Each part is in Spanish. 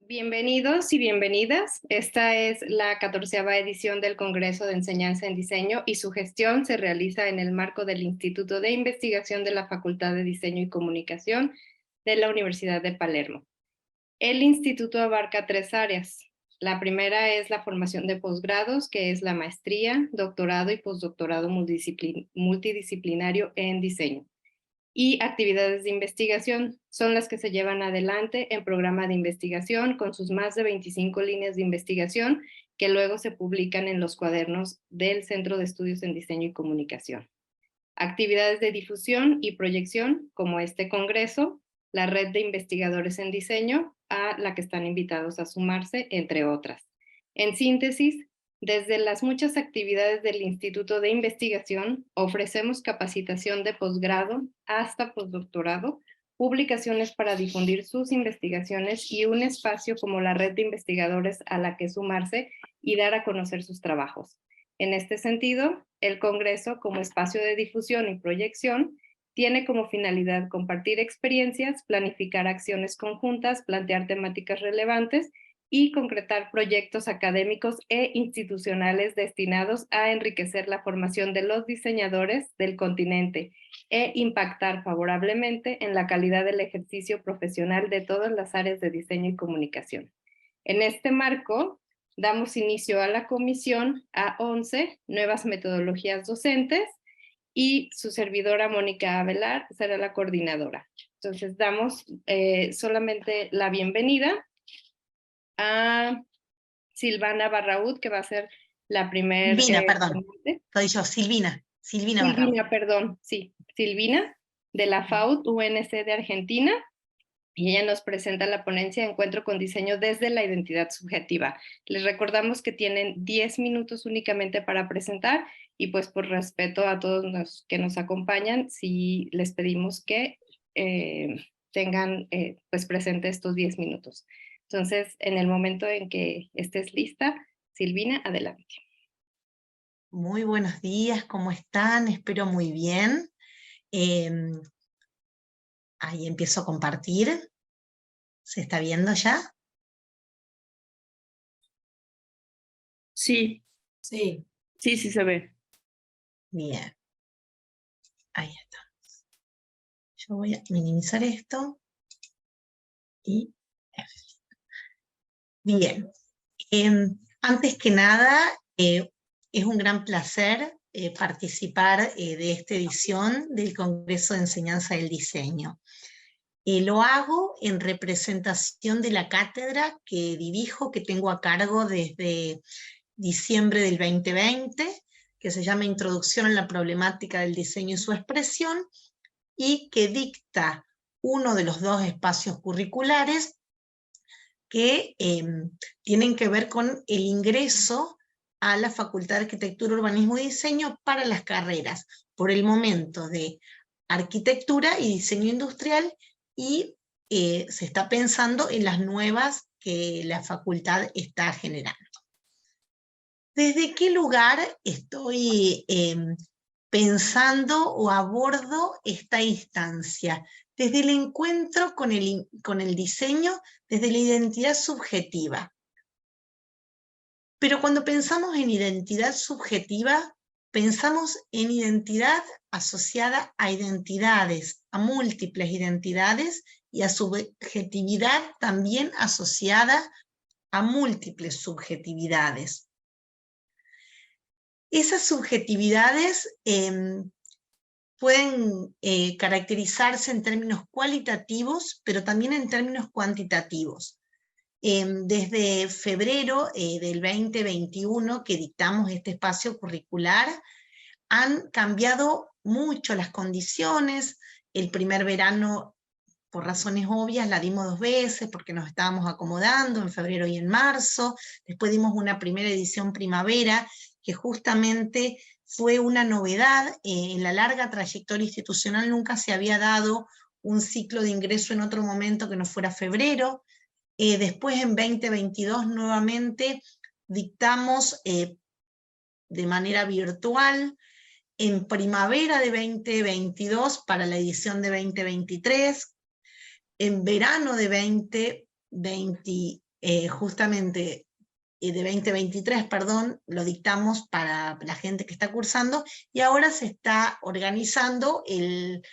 Bienvenidos y bienvenidas. Esta es la 14ª edición del Congreso de Enseñanza en Diseño y su gestión se realiza en el marco del Instituto de Investigación de la Facultad de Diseño y Comunicación de la Universidad de Palermo. El instituto abarca 3 áreas. La primera es la formación de posgrados, que es la maestría, doctorado y postdoctorado multidisciplinario en diseño. Y actividades de investigación son las que se llevan adelante en programa de investigación con sus más de 25 líneas de investigación que luego se publican en los cuadernos del Centro de Estudios en Diseño y Comunicación. Actividades de difusión y proyección como este congreso, la red de investigadores en diseño a la que están invitados a sumarse, entre otras. En síntesis, desde las muchas actividades del Instituto de Investigación, ofrecemos capacitación de posgrado hasta postdoctorado, publicaciones para difundir sus investigaciones y un espacio como la red de investigadores a la que sumarse y dar a conocer sus trabajos. En este sentido, el Congreso, como espacio de difusión y proyección, tiene como finalidad compartir experiencias, planificar acciones conjuntas, plantear temáticas relevantes y concretar proyectos académicos e institucionales destinados a enriquecer la formación de los diseñadores del continente e impactar favorablemente en la calidad del ejercicio profesional de todas las áreas de diseño y comunicación. En este marco, damos inicio a la comisión A11, Nuevas Metodologías Docentes, y su servidora Mónica Avelar será la coordinadora. Entonces damos solamente la bienvenida a Silvana Barraud, que va a ser la primera... Silvina, perdón. Soy yo, Silvina. Silvina Barraud. Silvina, perdón, sí. Silvina, de la FAUD UNC de Argentina. Y ella nos presenta la ponencia Encuentro con Diseño desde la Identidad Subjetiva. Les recordamos que tienen 10 minutos únicamente para presentar y pues por respeto a todos los que nos acompañan, sí les pedimos que tengan pues presente estos 10 minutos. Entonces, en el momento en que estés lista, Silvina, adelante. Muy buenos días, ¿cómo están? Espero muy bien. Ahí empiezo a compartir. ¿Se está viendo ya? Sí. Sí. Sí, sí se ve. Bien. Ahí está. Yo voy a minimizar esto. Y... Bien. Antes que nada, es un gran placer participar de esta edición del Congreso de Enseñanza del Diseño. Lo hago en representación de la cátedra que dirijo, que tengo a cargo desde diciembre del 2020, que se llama Introducción a la Problemática del Diseño y su Expresión, y que dicta uno de los 2 espacios curriculares que tienen que ver con el ingreso a la Facultad de Arquitectura, Urbanismo y Diseño para las carreras, por el momento de Arquitectura y Diseño Industrial, y se está pensando en las nuevas que la facultad está generando. ¿Desde qué lugar estoy pensando o abordo esta instancia? Desde el encuentro con el diseño, desde la identidad subjetiva. Pero cuando pensamos en identidad subjetiva, pensamos en identidad asociada a identidades, a múltiples identidades, y a subjetividad también asociada a múltiples subjetividades. Esas subjetividades pueden caracterizarse en términos cualitativos, pero también en términos cuantitativos. Desde febrero del 2021 que dictamos este espacio curricular, han cambiado mucho las condiciones. El primer verano, por razones obvias, la dimos 2 veces porque nos estábamos acomodando en febrero y en marzo. Después dimos una primera edición primavera, que justamente fue una novedad. En la larga trayectoria institucional nunca se había dado un ciclo de ingreso en otro momento que no fuera febrero. Después en 2022 nuevamente dictamos de manera virtual, en primavera de 2022 para la edición de 2023, en verano de 2023 justamente de 2023, perdón, lo dictamos para la gente que está cursando, y ahora se está organizando el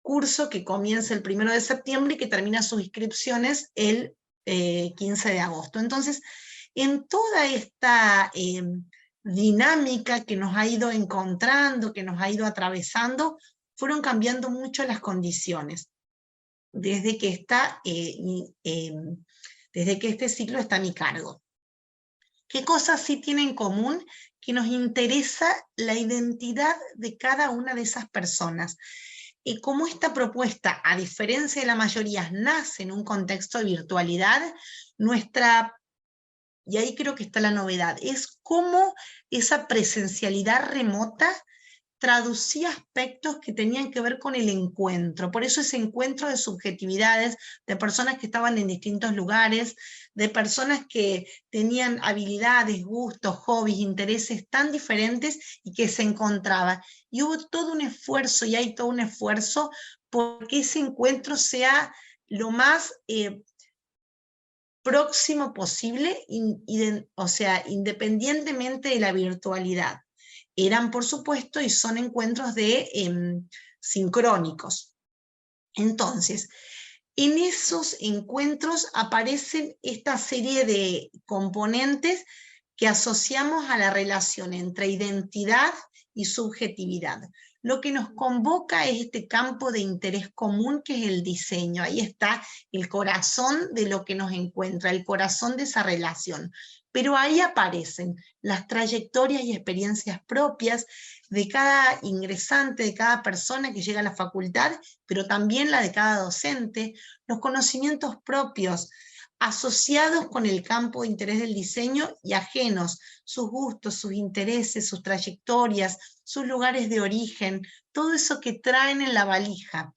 curso que comienza el 1 de septiembre y que termina sus inscripciones el 15 de agosto. Entonces, en toda esta dinámica que nos ha ido encontrando, que nos ha ido atravesando, fueron cambiando mucho las condiciones, desde que este ciclo está a mi cargo. ¿Qué cosas sí tiene en común? Que nos interesa la identidad de cada una de esas personas. Y como esta propuesta, a diferencia de la mayoría, nace en un contexto de virtualidad, y ahí creo que está la novedad, es cómo esa presencialidad remota traducía aspectos que tenían que ver con el encuentro. Por eso ese encuentro de subjetividades, de personas que estaban en distintos lugares, de personas que tenían habilidades, gustos, hobbies, intereses tan diferentes y que se encontraban. Y hubo todo un esfuerzo, y hay todo un esfuerzo, porque ese encuentro sea lo más próximo posible, o sea, independientemente de la virtualidad. Eran, por supuesto, y son encuentros sincrónicos. Entonces, en esos encuentros aparecen esta serie de componentes que asociamos a la relación entre identidad y subjetividad. Lo que nos convoca es este campo de interés común que es el diseño. Ahí está el corazón de lo que nos encuentra, el corazón de esa relación. Pero ahí aparecen las trayectorias y experiencias propias de cada ingresante, de cada persona que llega a la facultad, pero también la de cada docente, los conocimientos propios asociados con el campo de interés del diseño y ajenos, sus gustos, sus intereses, sus trayectorias, sus lugares de origen, todo eso que traen en la valija.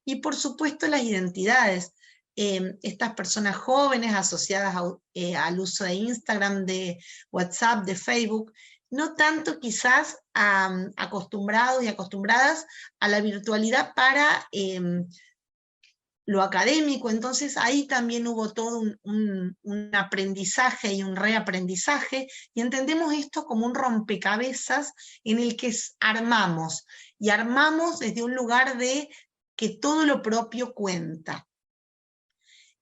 Y por supuesto las identidades, estas personas jóvenes asociadas al uso de Instagram, de WhatsApp, de Facebook, no tanto quizás acostumbrados y acostumbradas a la virtualidad para lo académico. Entonces ahí también hubo todo un aprendizaje y un reaprendizaje, y entendemos esto como un rompecabezas en el que armamos, y armamos desde un lugar de que todo lo propio cuenta.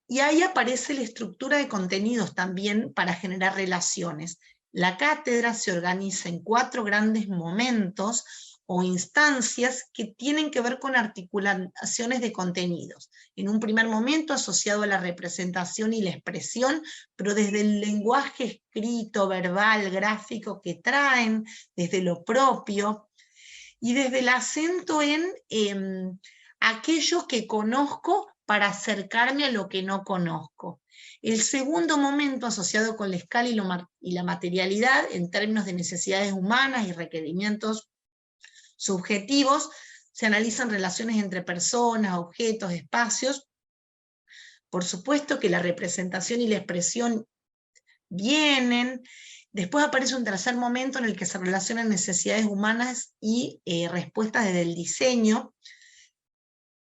Y ahí aparece la estructura de contenidos también para generar relaciones. La cátedra se organiza en 4 grandes momentos o instancias que tienen que ver con articulaciones de contenidos. En un primer momento asociado a la representación y la expresión, pero desde el lenguaje escrito, verbal, gráfico que traen, desde lo propio, y desde el acento en aquello que conozco para acercarme a lo que no conozco. El segundo momento asociado con la escala y la materialidad en términos de necesidades humanas y requerimientos subjetivos, se analizan relaciones entre personas, objetos, espacios. Por supuesto que la representación y la expresión vienen. Después aparece un tercer momento en el que se relacionan necesidades humanas y respuestas desde el diseño,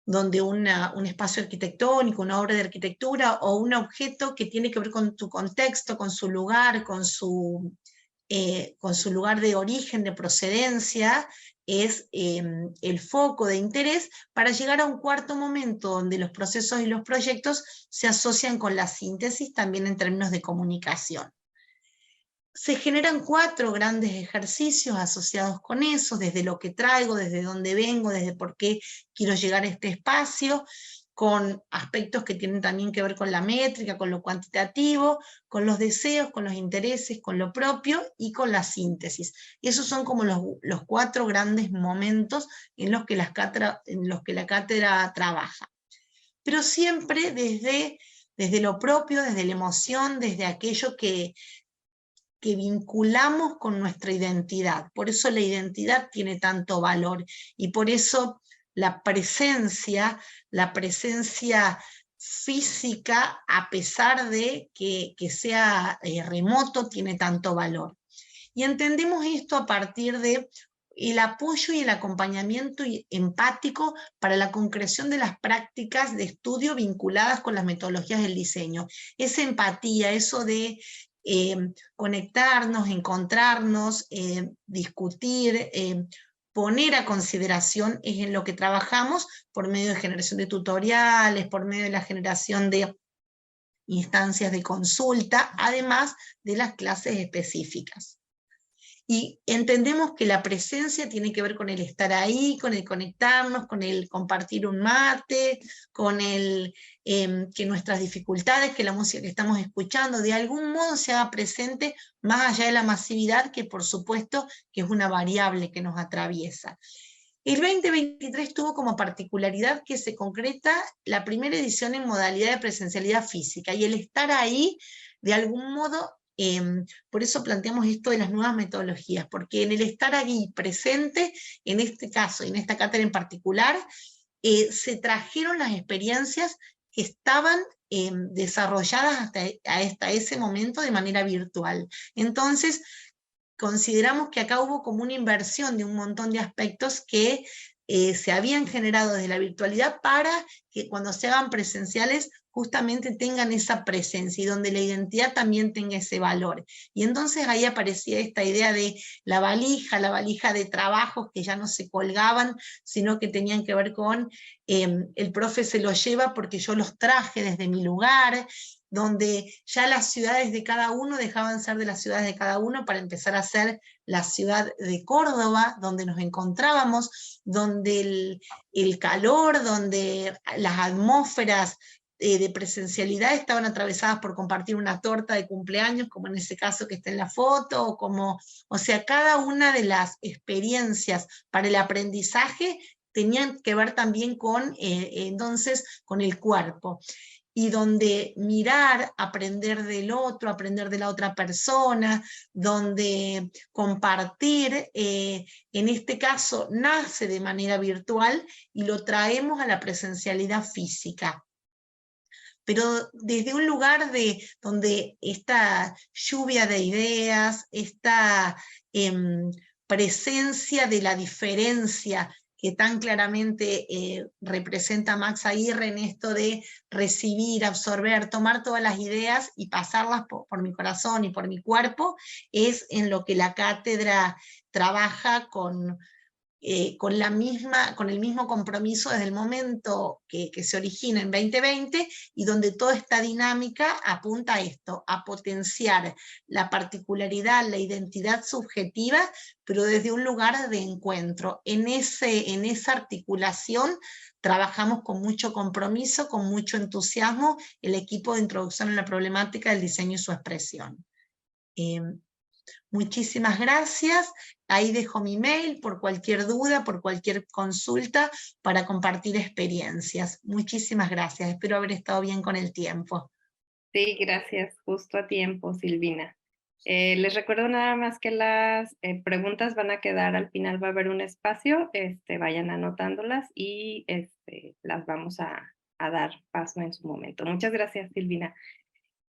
donde un espacio arquitectónico, una obra de arquitectura o un objeto que tiene que ver con tu contexto, con su lugar, con su lugar de origen, de procedencia, es el foco de interés, para llegar a un cuarto momento donde los procesos y los proyectos se asocian con la síntesis, también en términos de comunicación. Se generan 4 grandes ejercicios asociados con eso, desde lo que traigo, desde dónde vengo, desde por qué quiero llegar a este espacio, con aspectos que tienen también que ver con la métrica, con lo cuantitativo, con los deseos, con los intereses, con lo propio y con la síntesis. Esos son como los 4 grandes momentos en los que la cátedra trabaja. Pero siempre desde lo propio, desde la emoción, desde aquello que vinculamos con nuestra identidad. Por eso la identidad tiene tanto valor, y por eso la presencia física, a pesar de que sea remoto, tiene tanto valor. Y entendemos esto a partir de el apoyo y el acompañamiento empático para la concreción de las prácticas de estudio vinculadas con las metodologías del diseño. Esa empatía, eso de conectarnos, encontrarnos, discutir, poner a consideración es en lo que trabajamos por medio de generación de tutoriales, por medio de la generación de instancias de consulta, además de las clases específicas. Y entendemos que la presencia tiene que ver con el estar ahí, con el conectarnos, con el compartir un mate, con el que nuestras dificultades, que la música que estamos escuchando, de algún modo se haga presente más allá de la masividad, que por supuesto que es una variable que nos atraviesa. El 2023 tuvo como particularidad que se concreta la primera edición en modalidad de presencialidad física, y el estar ahí, de algún modo, por eso planteamos esto de las nuevas metodologías, porque en el estar allí presente, en este caso, en esta cátedra en particular, se trajeron las experiencias que estaban desarrolladas hasta ese momento de manera virtual. Entonces, consideramos que acá hubo como una inversión de un montón de aspectos que se habían generado desde la virtualidad para que cuando se hagan presenciales justamente tengan esa presencia y donde la identidad también tenga ese valor. Y entonces ahí aparecía esta idea de la valija de trabajos que ya no se colgaban, sino que tenían que ver con el profe se los lleva porque yo los traje desde mi lugar, donde ya las ciudades de cada uno dejaban ser de las ciudades de cada uno para empezar a ser la ciudad de Córdoba, donde nos encontrábamos, donde el calor, donde las atmósferas de presencialidad estaban atravesadas por compartir una torta de cumpleaños, como en ese caso que está en la foto, o sea, cada una de las experiencias para el aprendizaje tenían que ver también con, entonces, con el cuerpo, y donde mirar, aprender del otro, aprender de la otra persona, donde compartir, en este caso nace de manera virtual y lo traemos a la presencialidad física, pero desde un lugar donde esta lluvia de ideas, esta presencia de la diferencia que tan claramente representa Max Aguirre en esto de recibir, absorber, tomar todas las ideas y pasarlas por mi corazón y por mi cuerpo, es en lo que la cátedra trabaja con el mismo compromiso desde el momento que se origina en 2020, y donde toda esta dinámica apunta a esto, a potenciar la particularidad, la identidad subjetiva, pero desde un lugar de encuentro. En esa articulación trabajamos con mucho compromiso, con mucho entusiasmo, el equipo de introducción a la problemática del diseño y su expresión. Muchísimas gracias. Ahí dejo mi mail por cualquier duda, por cualquier consulta, para compartir experiencias. Muchísimas gracias. Espero haber estado bien con el tiempo. Sí, gracias. Justo a tiempo, Silvina. Les recuerdo nada más que las preguntas van a quedar al final, va a haber un espacio, vayan anotándolas y las vamos a dar paso en su momento. Muchas gracias, Silvina.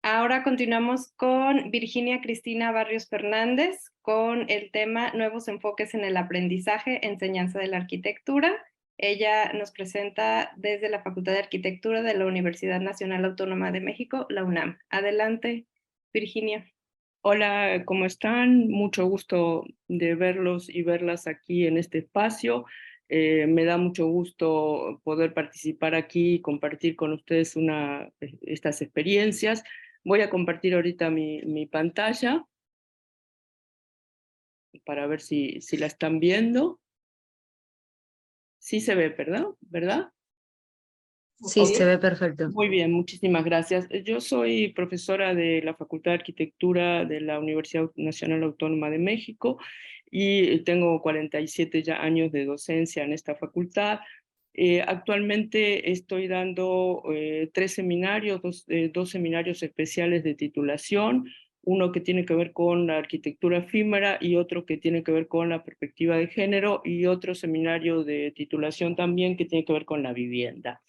Ahora continuamos con Virginia Cristina Barrios Fernández con el tema Nuevos enfoques en el aprendizaje, enseñanza de la arquitectura. Ella nos presenta desde la Facultad de Arquitectura de la Universidad Nacional Autónoma de México, la UNAM. Adelante, Virginia. Hola, ¿cómo están? Mucho gusto de verlos y verlas aquí en este espacio. Me da mucho gusto poder participar aquí y compartir con ustedes estas experiencias. Voy a compartir ahorita mi pantalla para ver si la están viendo. Sí se ve, ¿verdad? Sí, Okay. se ve perfecto. Muy bien, muchísimas gracias. Yo soy profesora de la Facultad de Arquitectura de la Universidad Nacional Autónoma de México y tengo 47 ya años de docencia en esta facultad. Actualmente estoy dando 3 seminarios, dos seminarios especiales de titulación, uno que tiene que ver con la arquitectura efímera y otro que tiene que ver con la perspectiva de género, y otro seminario de titulación también que tiene que ver con la vivienda.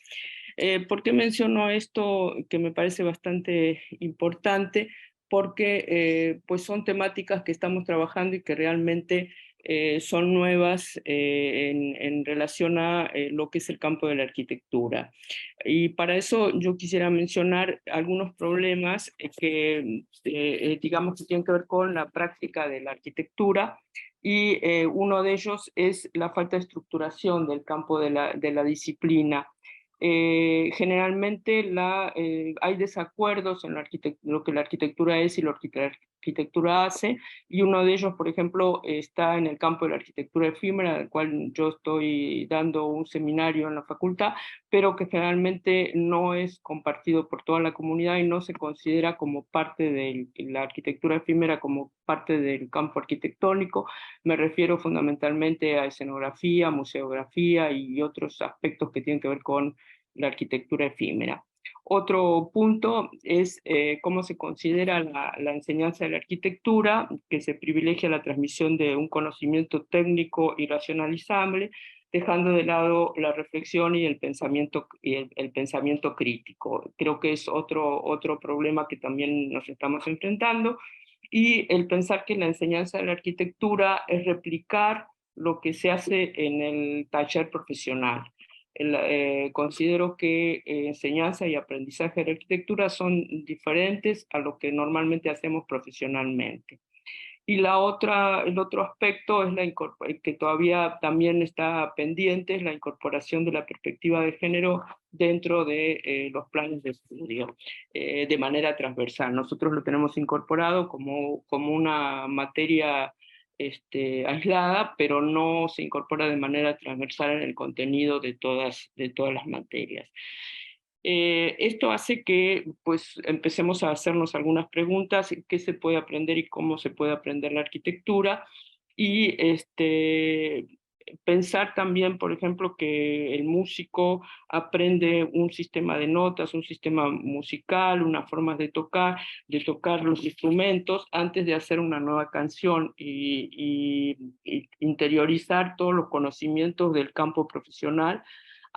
¿Por qué menciono esto que me parece bastante importante? Porque pues son temáticas que estamos trabajando y que realmente son nuevas en relación a lo que es el campo de la arquitectura. Y para eso yo quisiera mencionar algunos problemas que digamos que tienen que ver con la práctica de la arquitectura, y uno de ellos es la falta de estructuración del campo de la disciplina. Generalmente hay desacuerdos en lo que la arquitectura es y lo que la arquitectura hace, y uno de ellos, por ejemplo, está en el campo de la arquitectura efímera, del cual yo estoy dando un seminario en la facultad, pero que generalmente no es compartido por toda la comunidad y no se considera como parte de la arquitectura efímera, como parte del campo arquitectónico. Me refiero fundamentalmente a escenografía, museografía y otros aspectos que tienen que ver con la arquitectura efímera. Otro punto es cómo se considera la enseñanza de la arquitectura, que se privilegia la transmisión de un conocimiento técnico y racionalizable, dejando de lado la reflexión y el pensamiento crítico. Creo que es otro problema que también nos estamos enfrentando, y el pensar que la enseñanza de la arquitectura es replicar lo que se hace en el taller profesional. Considero que enseñanza y aprendizaje de la arquitectura son diferentes a lo que normalmente hacemos profesionalmente. Y el otro aspecto es que todavía también está pendiente, es la incorporación de la perspectiva de género dentro de los planes de estudio, de manera transversal. Nosotros lo tenemos incorporado como una materia aislada, pero no se incorpora de manera transversal en el contenido de todas las materias. Esto hace que pues, empecemos a hacernos algunas preguntas: qué se puede aprender y cómo se puede aprender la arquitectura, y pensar también, por ejemplo, que el músico aprende un sistema de notas, un sistema musical, unas formas de tocar los instrumentos antes de hacer una nueva canción, y interiorizar todos los conocimientos del campo profesional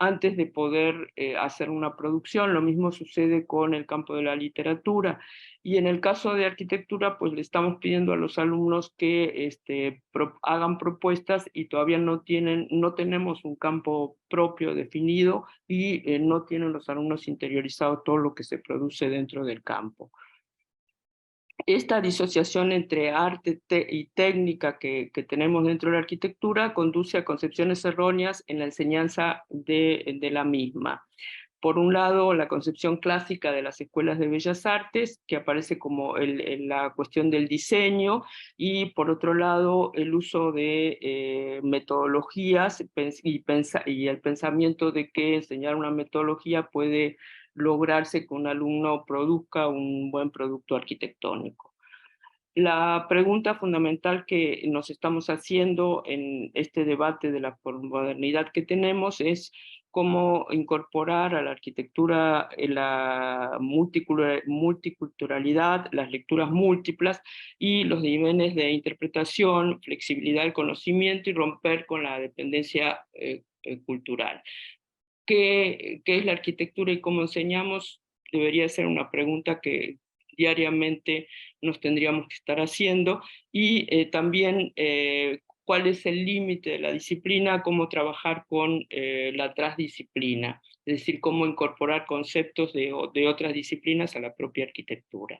antes de poder hacer una producción. Lo mismo sucede con el campo de la literatura. Y en el caso de arquitectura, pues le estamos pidiendo a los alumnos que hagan propuestas, y todavía no tenemos un campo propio definido, y no tienen los alumnos interiorizado todo lo que se produce dentro del campo. Esta disociación entre arte y técnica que tenemos dentro de la arquitectura conduce a concepciones erróneas en la enseñanza de la misma. Por un lado, la concepción clásica de las escuelas de bellas artes, que aparece como la cuestión del diseño, y por otro lado, el uso de metodologías y el pensamiento de que enseñar una metodología puede lograrse que un alumno produzca un buen producto arquitectónico. La pregunta fundamental que nos estamos haciendo en este debate de la posmodernidad que tenemos es cómo incorporar a la arquitectura la multiculturalidad, las lecturas múltiples y los niveles de interpretación, flexibilidad del conocimiento, y romper con la dependencia cultural. ¿Qué es la arquitectura y cómo enseñamos? Debería ser una pregunta que diariamente nos tendríamos que estar haciendo, y también cuál es el límite de la disciplina, cómo trabajar con la transdisciplina, es decir, cómo incorporar conceptos de otras disciplinas a la propia arquitectura.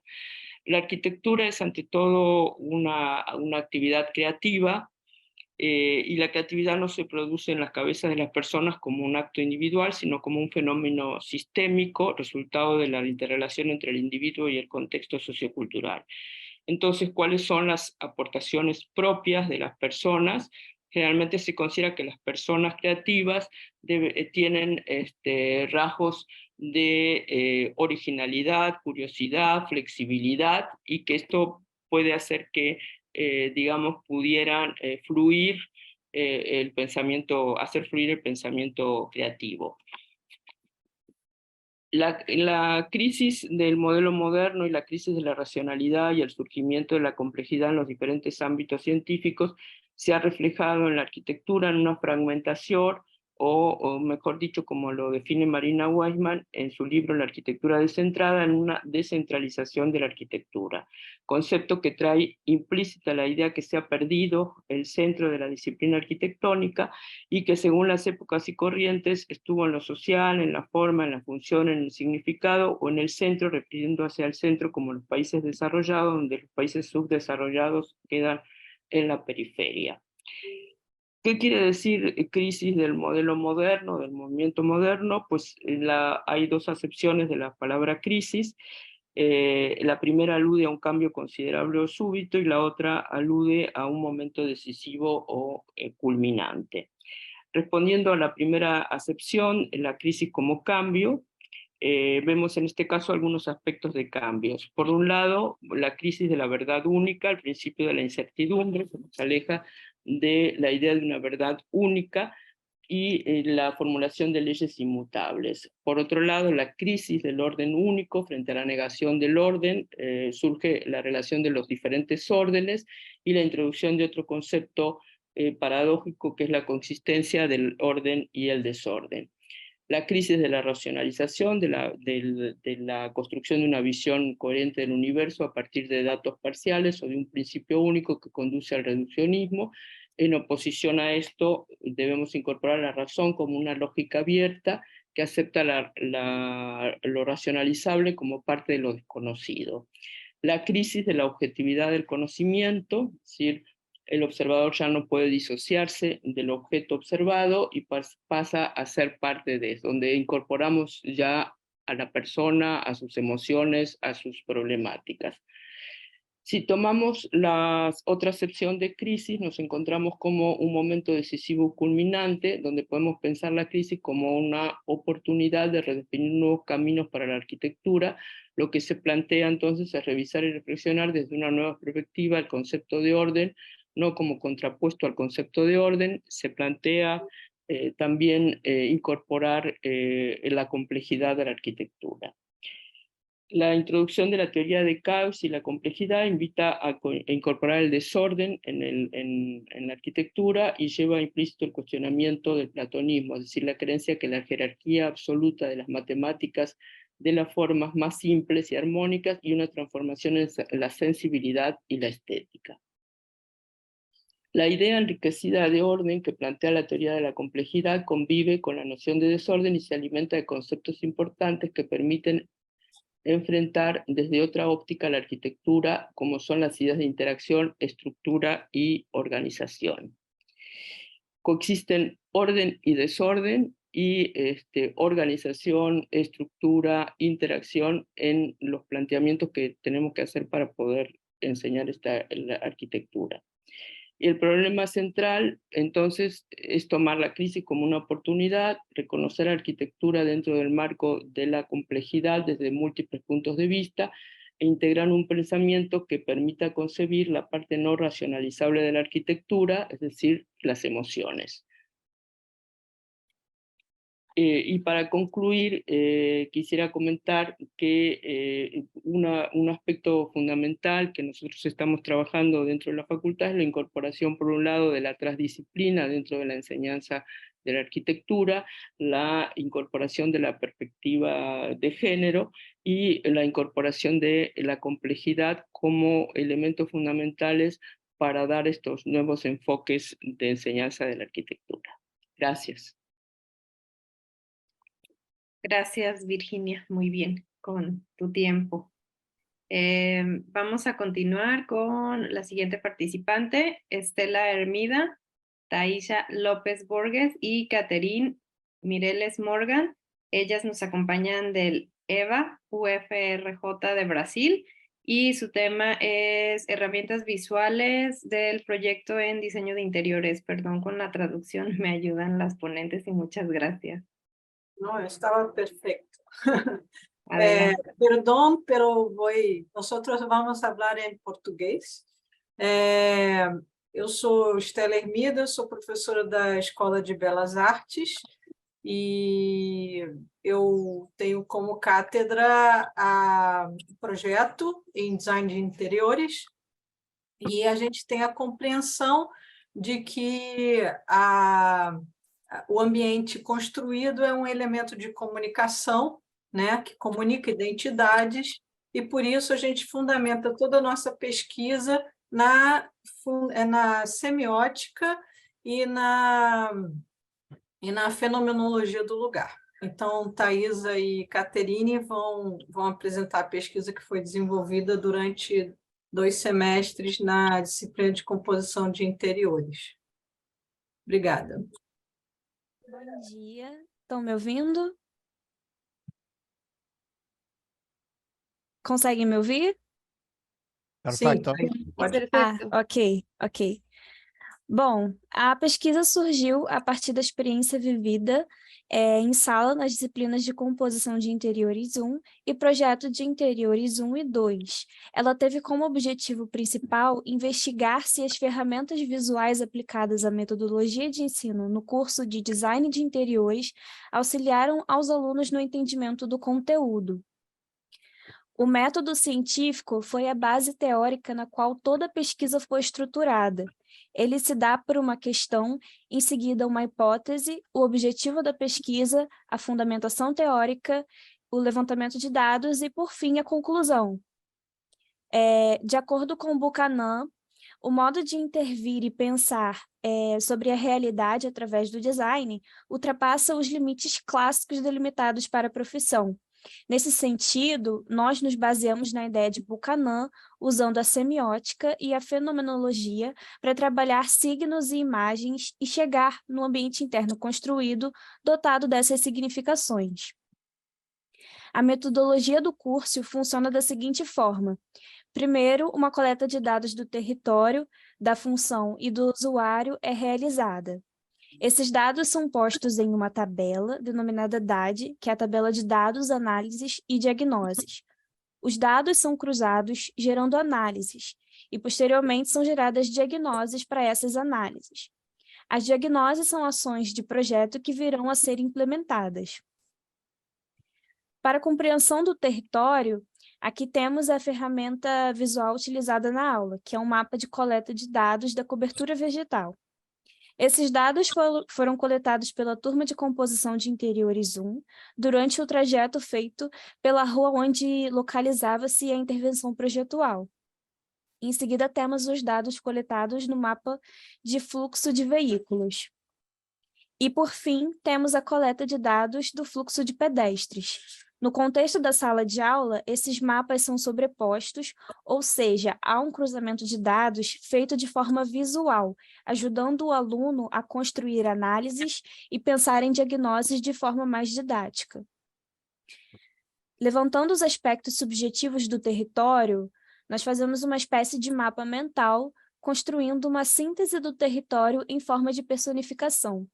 La arquitectura es ante todo una actividad creativa, y la creatividad no se produce en las cabezas de las personas como un acto individual, sino como un fenómeno sistémico, resultado de la interrelación entre el individuo y el contexto sociocultural. Entonces, ¿cuáles son las aportaciones propias de las personas? Generalmente se considera que las personas creativas tienen rasgos de originalidad, curiosidad, flexibilidad, y que esto puede hacer que digamos, pudieran fluir hacer fluir el pensamiento creativo. La crisis del modelo moderno y la crisis de la racionalidad y el surgimiento de la complejidad en los diferentes ámbitos científicos se ha reflejado en la arquitectura en una fragmentación o mejor dicho, como lo define Marina Weisman en su libro La arquitectura descentrada, en una descentralización de la arquitectura, concepto que trae implícita la idea que se ha perdido el centro de la disciplina arquitectónica y que según las épocas y corrientes estuvo en lo social, en la forma, en la función, en el significado o en el centro, refiriendo hacia el centro como los países desarrollados, donde los países subdesarrollados quedan en la periferia. ¿Qué quiere decir crisis del modelo moderno, del movimiento moderno? Pues hay dos acepciones de la palabra crisis. La primera alude a un cambio considerable o súbito y la otra alude a un momento decisivo o culminante. Respondiendo a la primera acepción, la crisis como cambio, vemos en este caso algunos aspectos de cambios. Por un lado, la crisis de la verdad única, el principio de la incertidumbre, que nos aleja de la idea de una verdad única y la formulación de leyes inmutables. Por otro lado, la crisis del orden único frente a la negación del orden, surge la relación de los diferentes órdenes y la introducción de otro concepto paradójico que es la consistencia del orden y el desorden. La crisis de la racionalización, de la construcción de una visión coherente del universo a partir de datos parciales o de un principio único que conduce al reduccionismo. En oposición a esto, debemos incorporar la razón como una lógica abierta que acepta lo racionalizable como parte de lo desconocido. La crisis de la objetividad del conocimiento, es decir, el observador ya no puede disociarse del objeto observado y pasa a ser parte de eso, donde incorporamos ya a la persona, a sus emociones, a sus problemáticas. Si tomamos la otra acepción de crisis, nos encontramos como un momento decisivo culminante, donde podemos pensar la crisis como una oportunidad de redefinir nuevos caminos para la arquitectura. Lo que se plantea entonces es revisar y reflexionar desde una nueva perspectiva el concepto de orden, no como contrapuesto al concepto de orden. Se plantea también incorporar la complejidad de la arquitectura. La introducción de la teoría de caos y la complejidad invita a incorporar el desorden en la arquitectura y lleva implícito el cuestionamiento del platonismo, es decir, la creencia que la jerarquía absoluta de las matemáticas de las formas más simples y armónicas y una transformación en la sensibilidad y la estética. La idea enriquecida de orden que plantea la teoría de la complejidad convive con la noción de desorden y se alimenta de conceptos importantes que permiten enfrentar desde otra óptica la arquitectura, como son las ideas de interacción, estructura y organización. Coexisten orden y desorden y organización, estructura, interacción en los planteamientos que tenemos que hacer para poder enseñar la arquitectura. Y el problema central, entonces, es tomar la crisis como una oportunidad, reconocer la arquitectura dentro del marco de la complejidad desde múltiples puntos de vista, e integrar un pensamiento que permita concebir la parte no racionalizable de la arquitectura, es decir, las emociones. Y para concluir, quisiera comentar que un aspecto fundamental que nosotros estamos trabajando dentro de la facultad es la incorporación, por un lado, de la transdisciplina dentro de la enseñanza de la arquitectura, la incorporación de la perspectiva de género y la incorporación de la complejidad como elementos fundamentales para dar estos nuevos enfoques de enseñanza de la arquitectura. Gracias. Gracias, Virginia. Muy bien con tu tiempo. Vamos a continuar con la siguiente participante, Estela Hermida, Taisha López Borges y Catherine Mireles Morgan. Ellas nos acompañan del EVA, UFRJ de Brasil, y su tema es herramientas visuales del proyecto en diseño de interiores. Perdón con la traducción, me ayudan las ponentes y muchas gracias. No, estaba perfecto. Adelante. Perdón, pero nosotros vamos a hablar en português. Eu sou Estela Hermida, sou professora da Escola de Belas Artes e eu tenho como cátedra o projeto em design de interiores e a gente tem a compreensão de que a o ambiente construído é um elemento de comunicação, né, que comunica identidades, e por isso a gente fundamenta toda a nossa pesquisa na semiótica e na fenomenologia do lugar. Então, Thaisa e Caterine vão apresentar a pesquisa que foi desenvolvida durante 2 semestres na disciplina de composição de interiores. Obrigada. Bom dia. Estão me ouvindo? Conseguem me ouvir? Perfeito. Sim, Pode. perfeito. Ok. Bom, a pesquisa surgiu a partir da experiência vivida em sala nas disciplinas de composição de interiores 1 e projeto de interiores 1 e 2. Ela teve como objetivo principal investigar se as ferramentas visuais aplicadas à metodologia de ensino no curso de design de interiores auxiliaram aos alunos no entendimento do conteúdo. O método científico foi a base teórica na qual toda a pesquisa foi estruturada. Ele se dá por uma questão, em seguida uma hipótese, o objetivo da pesquisa, a fundamentação teórica, o levantamento de dados e, por fim, a conclusão. De acordo com Buchanan, o modo de intervir e pensar sobre a realidade através do design ultrapassa os limites clássicos delimitados para a profissão. Nesse sentido, nós nos baseamos na ideia de Buchanan, usando a semiótica e a fenomenologia para trabalhar signos e imagens e chegar no ambiente interno construído dotado dessas significações. A metodologia do curso funciona da seguinte forma. Primeiro, uma coleta de dados do território, da função e do usuário é realizada. Esses dados são postos em uma tabela, denominada DAD, que é a tabela de dados, análises e diagnoses. Os dados são cruzados, gerando análises, e posteriormente são geradas diagnoses para essas análises. As diagnoses são ações de projeto que virão a ser implementadas. Para a compreensão do território, aqui temos a ferramenta visual utilizada na aula, que é um mapa de coleta de dados da cobertura vegetal. Esses dados foram coletados pela turma de composição de interiores 1 durante o trajeto feito pela rua onde localizava-se a intervenção projetual. Em seguida, temos os dados coletados no mapa de fluxo de veículos. E, por fim, temos a coleta de dados do fluxo de pedestres. No contexto da sala de aula, esses mapas são sobrepostos, ou seja, há um cruzamento de dados feito de forma visual, ajudando o aluno a construir análises e pensar em diagnoses de forma mais didática. Levantando os aspectos subjetivos do território, nós fazemos uma espécie de mapa mental, construindo uma síntese do território em forma de personificação.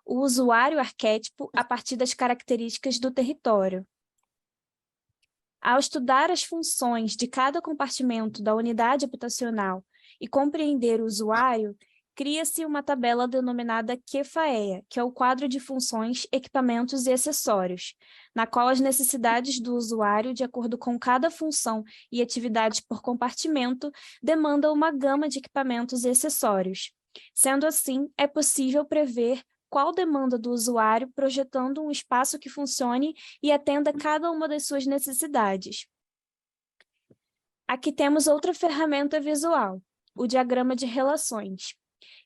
O usuário arquétipo a partir das características do território. Ao estudar as funções de cada compartimento da unidade habitacional e compreender o usuário, cria-se uma tabela denominada QFAEA, que é o quadro de funções, equipamentos e acessórios, na qual as necessidades do usuário, de acordo com cada função e atividade por compartimento, demandam uma gama de equipamentos e acessórios. Sendo assim, é possível prever qual demanda do usuário, projetando um espaço que funcione e atenda cada uma das suas necessidades. Aqui temos outra ferramenta visual, o diagrama de relações.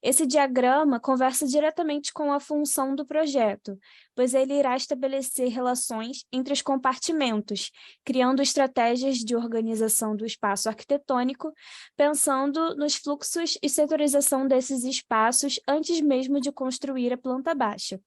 Esse diagrama conversa diretamente com a função do projeto, pois ele irá estabelecer relações entre os compartimentos, criando estratégias de organização do espaço arquitetônico, pensando nos fluxos e setorização desses espaços antes mesmo de construir a planta baixa.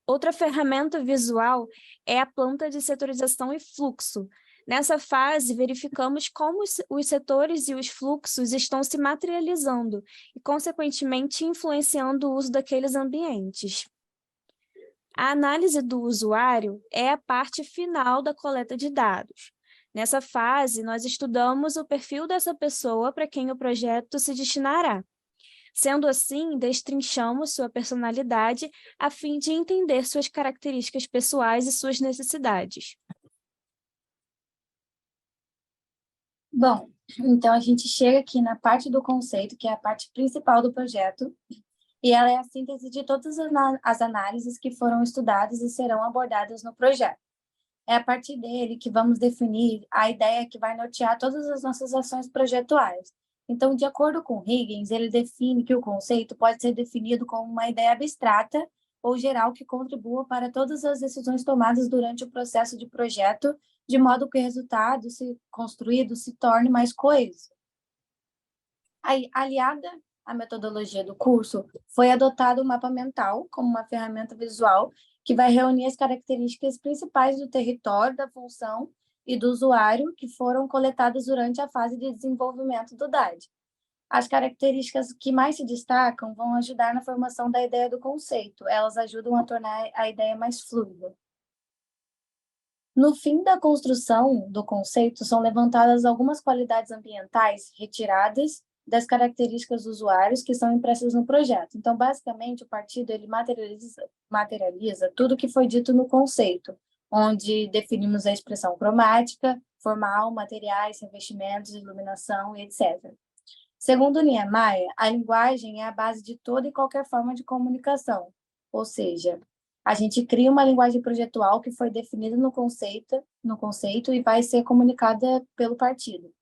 Outra ferramenta visual é a planta de setorização e fluxo. Nessa fase, verificamos como os setores e os fluxos estão se materializando e, consequentemente, influenciando o uso daqueles ambientes. A análise do usuário é a parte final da coleta de dados. Nessa fase, nós estudamos o perfil dessa pessoa para quem o projeto se destinará. Sendo assim, destrinchamos sua personalidade a fim de entender suas características pessoais e suas necessidades. Bom, então a gente chega aqui na parte do conceito, que é a parte principal do projeto, e ela é a síntese de todas as análises que foram estudadas e serão abordadas no projeto. É a partir dele que vamos definir a ideia que vai nortear todas as nossas ações projetuais. Então, de acordo com Higgins, ele define que o conceito pode ser definido como uma ideia abstrata ou geral que contribua para todas as decisões tomadas durante o processo de projeto, de modo que o resultado construído se torne mais coeso. Aí, aliada à metodologia do curso, foi adotado o mapa mental como uma ferramenta visual que vai reunir as características principais do território, da função e do usuário que foram coletadas durante a fase de desenvolvimento do DAD. As características que mais se destacam vão ajudar na formação da ideia do conceito. Elas ajudam a tornar a ideia mais fluida. No fim da construção do conceito, são levantadas algumas qualidades ambientais retiradas das características dos usuários que são impressas no projeto. Então, basicamente, o partido ele materializa tudo que foi dito no conceito, onde definimos a expressão cromática, formal, materiais, revestimentos, iluminação, etc. Segundo Niemeyer, a linguagem é a base de toda e qualquer forma de comunicação, ou seja, a gente cria uma linguagem projetual que foi definida no conceito e vai ser comunicada pelo partido.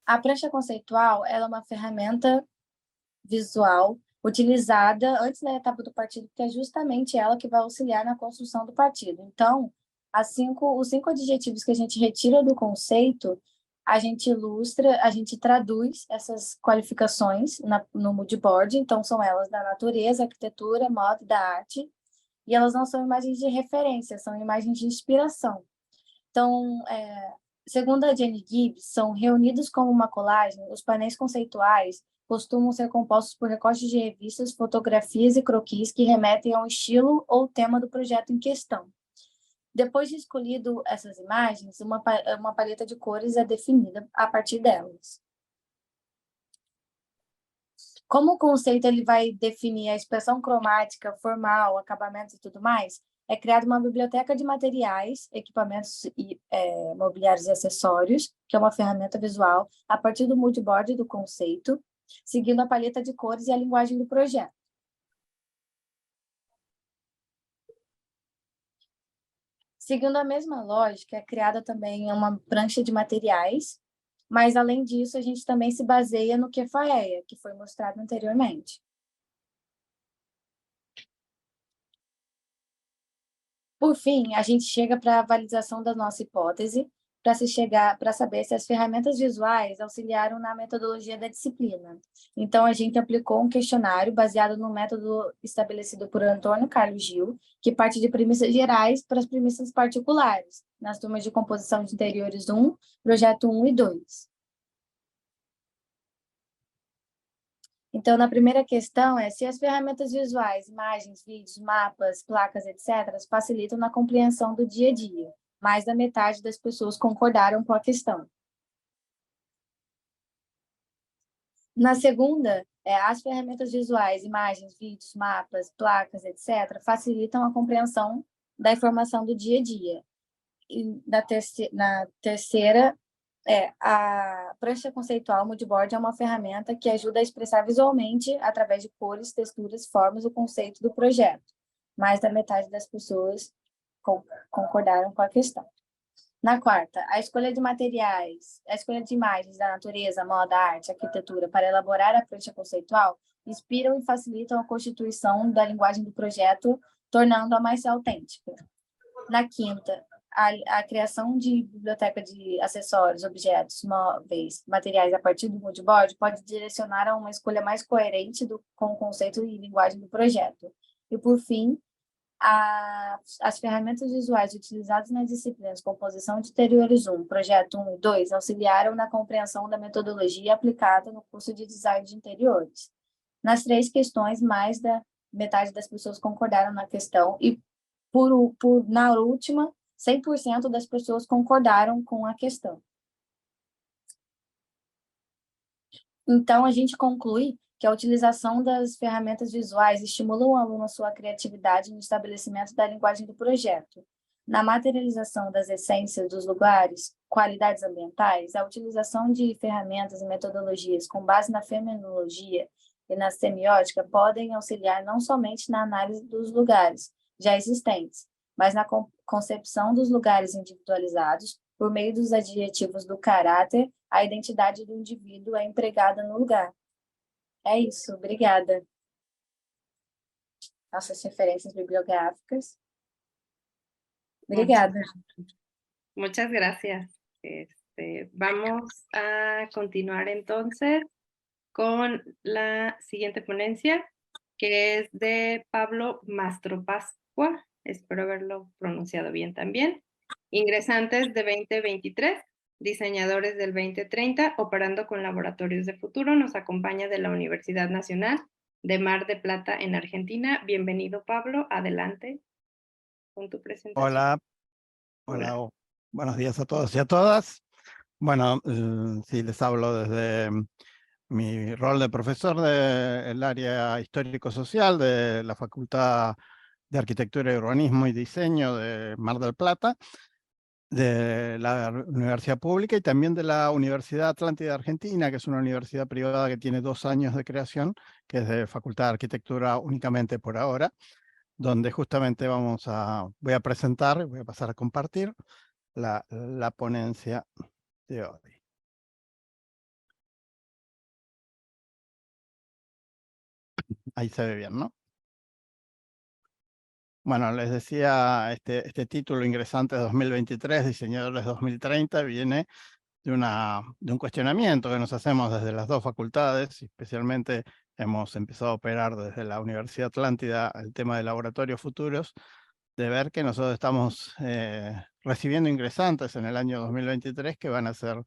A prancha conceitual ela é uma ferramenta visual utilizada antes da etapa do partido, porque é justamente ela que vai auxiliar na construção do partido. Então, os 5 adjetivos que a gente retira do conceito, a gente ilustra, a gente traduz essas qualificações no mood board, então são elas da natureza, arquitetura, moda e da arte, e elas não são imagens de referência, são imagens de inspiração. Então, segundo a Jenny Gibbs, são reunidos como uma colagem, os painéis conceituais costumam ser compostos por recortes de revistas, fotografias e croquis que remetem ao estilo ou tema do projeto em questão. Depois de escolhido essas imagens, uma paleta de cores é definida a partir delas. Como o conceito ele vai definir a expressão cromática, formal, acabamentos e tudo mais, é criada uma biblioteca de materiais, equipamentos mobiliários e acessórios, que é uma ferramenta visual, a partir do mood board do conceito, seguindo a paleta de cores e a linguagem do projeto. Seguindo a mesma lógica, é criada também uma prancha de materiais, mas, além disso, a gente também se baseia no QFAEA, que foi mostrado anteriormente. Por fim, a gente chega para a validação da nossa hipótese, para saber se as ferramentas visuais auxiliaram na metodologia da disciplina. Então, a gente aplicou um questionário baseado no método estabelecido por Antônio Carlos Gil, que parte de premissas gerais para as premissas particulares, nas turmas de composição de interiores 1, projeto 1 e 2. Então, na primeira questão se as ferramentas visuais, imagens, vídeos, mapas, placas, etc., facilitam na compreensão do dia a dia. Mais da metade das pessoas concordaram com a questão. Na segunda, as ferramentas visuais, imagens, vídeos, mapas, placas, etc., facilitam a compreensão da informação do dia a dia. E na terceira, a prancha conceitual moodboard é uma ferramenta que ajuda a expressar visualmente, através de cores, texturas, formas, o conceito do projeto. Mais da metade das pessoas concordaram com a questão. Na quarta, a escolha de materiais, a escolha de imagens da natureza, moda, arte, arquitetura para elaborar a prancha conceitual inspiram e facilitam a constituição da linguagem do projeto, tornando-a mais autêntica. Na quinta, a criação de biblioteca de acessórios, objetos, móveis, materiais a partir do moodboard pode direcionar a uma escolha mais coerente com o conceito e linguagem do projeto. E, por fim, as ferramentas visuais utilizadas nas disciplinas Composição de Interiores 1, Projeto 1 e 2 auxiliaram na compreensão da metodologia aplicada no curso de Design de Interiores. Nas 3 questões, mais da metade das pessoas concordaram na questão e, na última, 100% das pessoas concordaram com a questão. Então, a gente conclui que a utilização das ferramentas visuais estimula o aluno a sua criatividade no estabelecimento da linguagem do projeto. Na materialização das essências dos lugares, qualidades ambientais, a utilização de ferramentas e metodologias com base na fenomenologia e na semiótica podem auxiliar não somente na análise dos lugares já existentes, mas na concepção dos lugares individualizados. Por meio dos adjetivos do caráter, a identidade do indivíduo é empregada no lugar. É isso, obrigada. Nossas referências bibliográficas. Obrigada. Muchas gracias. Vamos a continuar entonces con la siguiente ponencia, que es de Pablo Mastropascua. Espero haberlo pronunciado bien también. Ingresantes de 2023, diseñadores del 2030, operando con laboratorios de futuro. Nos acompaña de la Universidad Nacional de Mar de Plata en Argentina. Bienvenido, Pablo. Adelante con tu presentación. Hola. Hola. Buenos días a todos y a todas. Bueno, sí, les hablo desde mi rol de profesor del área histórico-social de la Facultad de Arquitectura, Urbanismo y Diseño de Mar del Plata, de la Universidad Pública y también de la Universidad Atlántida Argentina, que es una universidad privada que tiene 2 años de creación, que es de Facultad de Arquitectura únicamente por ahora, donde justamente voy a presentar, voy a pasar a compartir la ponencia de hoy. Ahí se ve bien, ¿no? Bueno, les decía, este título, Ingresantes 2023, Diseñadores 2030, viene de un cuestionamiento que nos hacemos desde las 2 facultades, especialmente hemos empezado a operar desde la Universidad Atlántida el tema de laboratorios futuros, de ver que nosotros estamos recibiendo ingresantes en el año 2023 que van a ser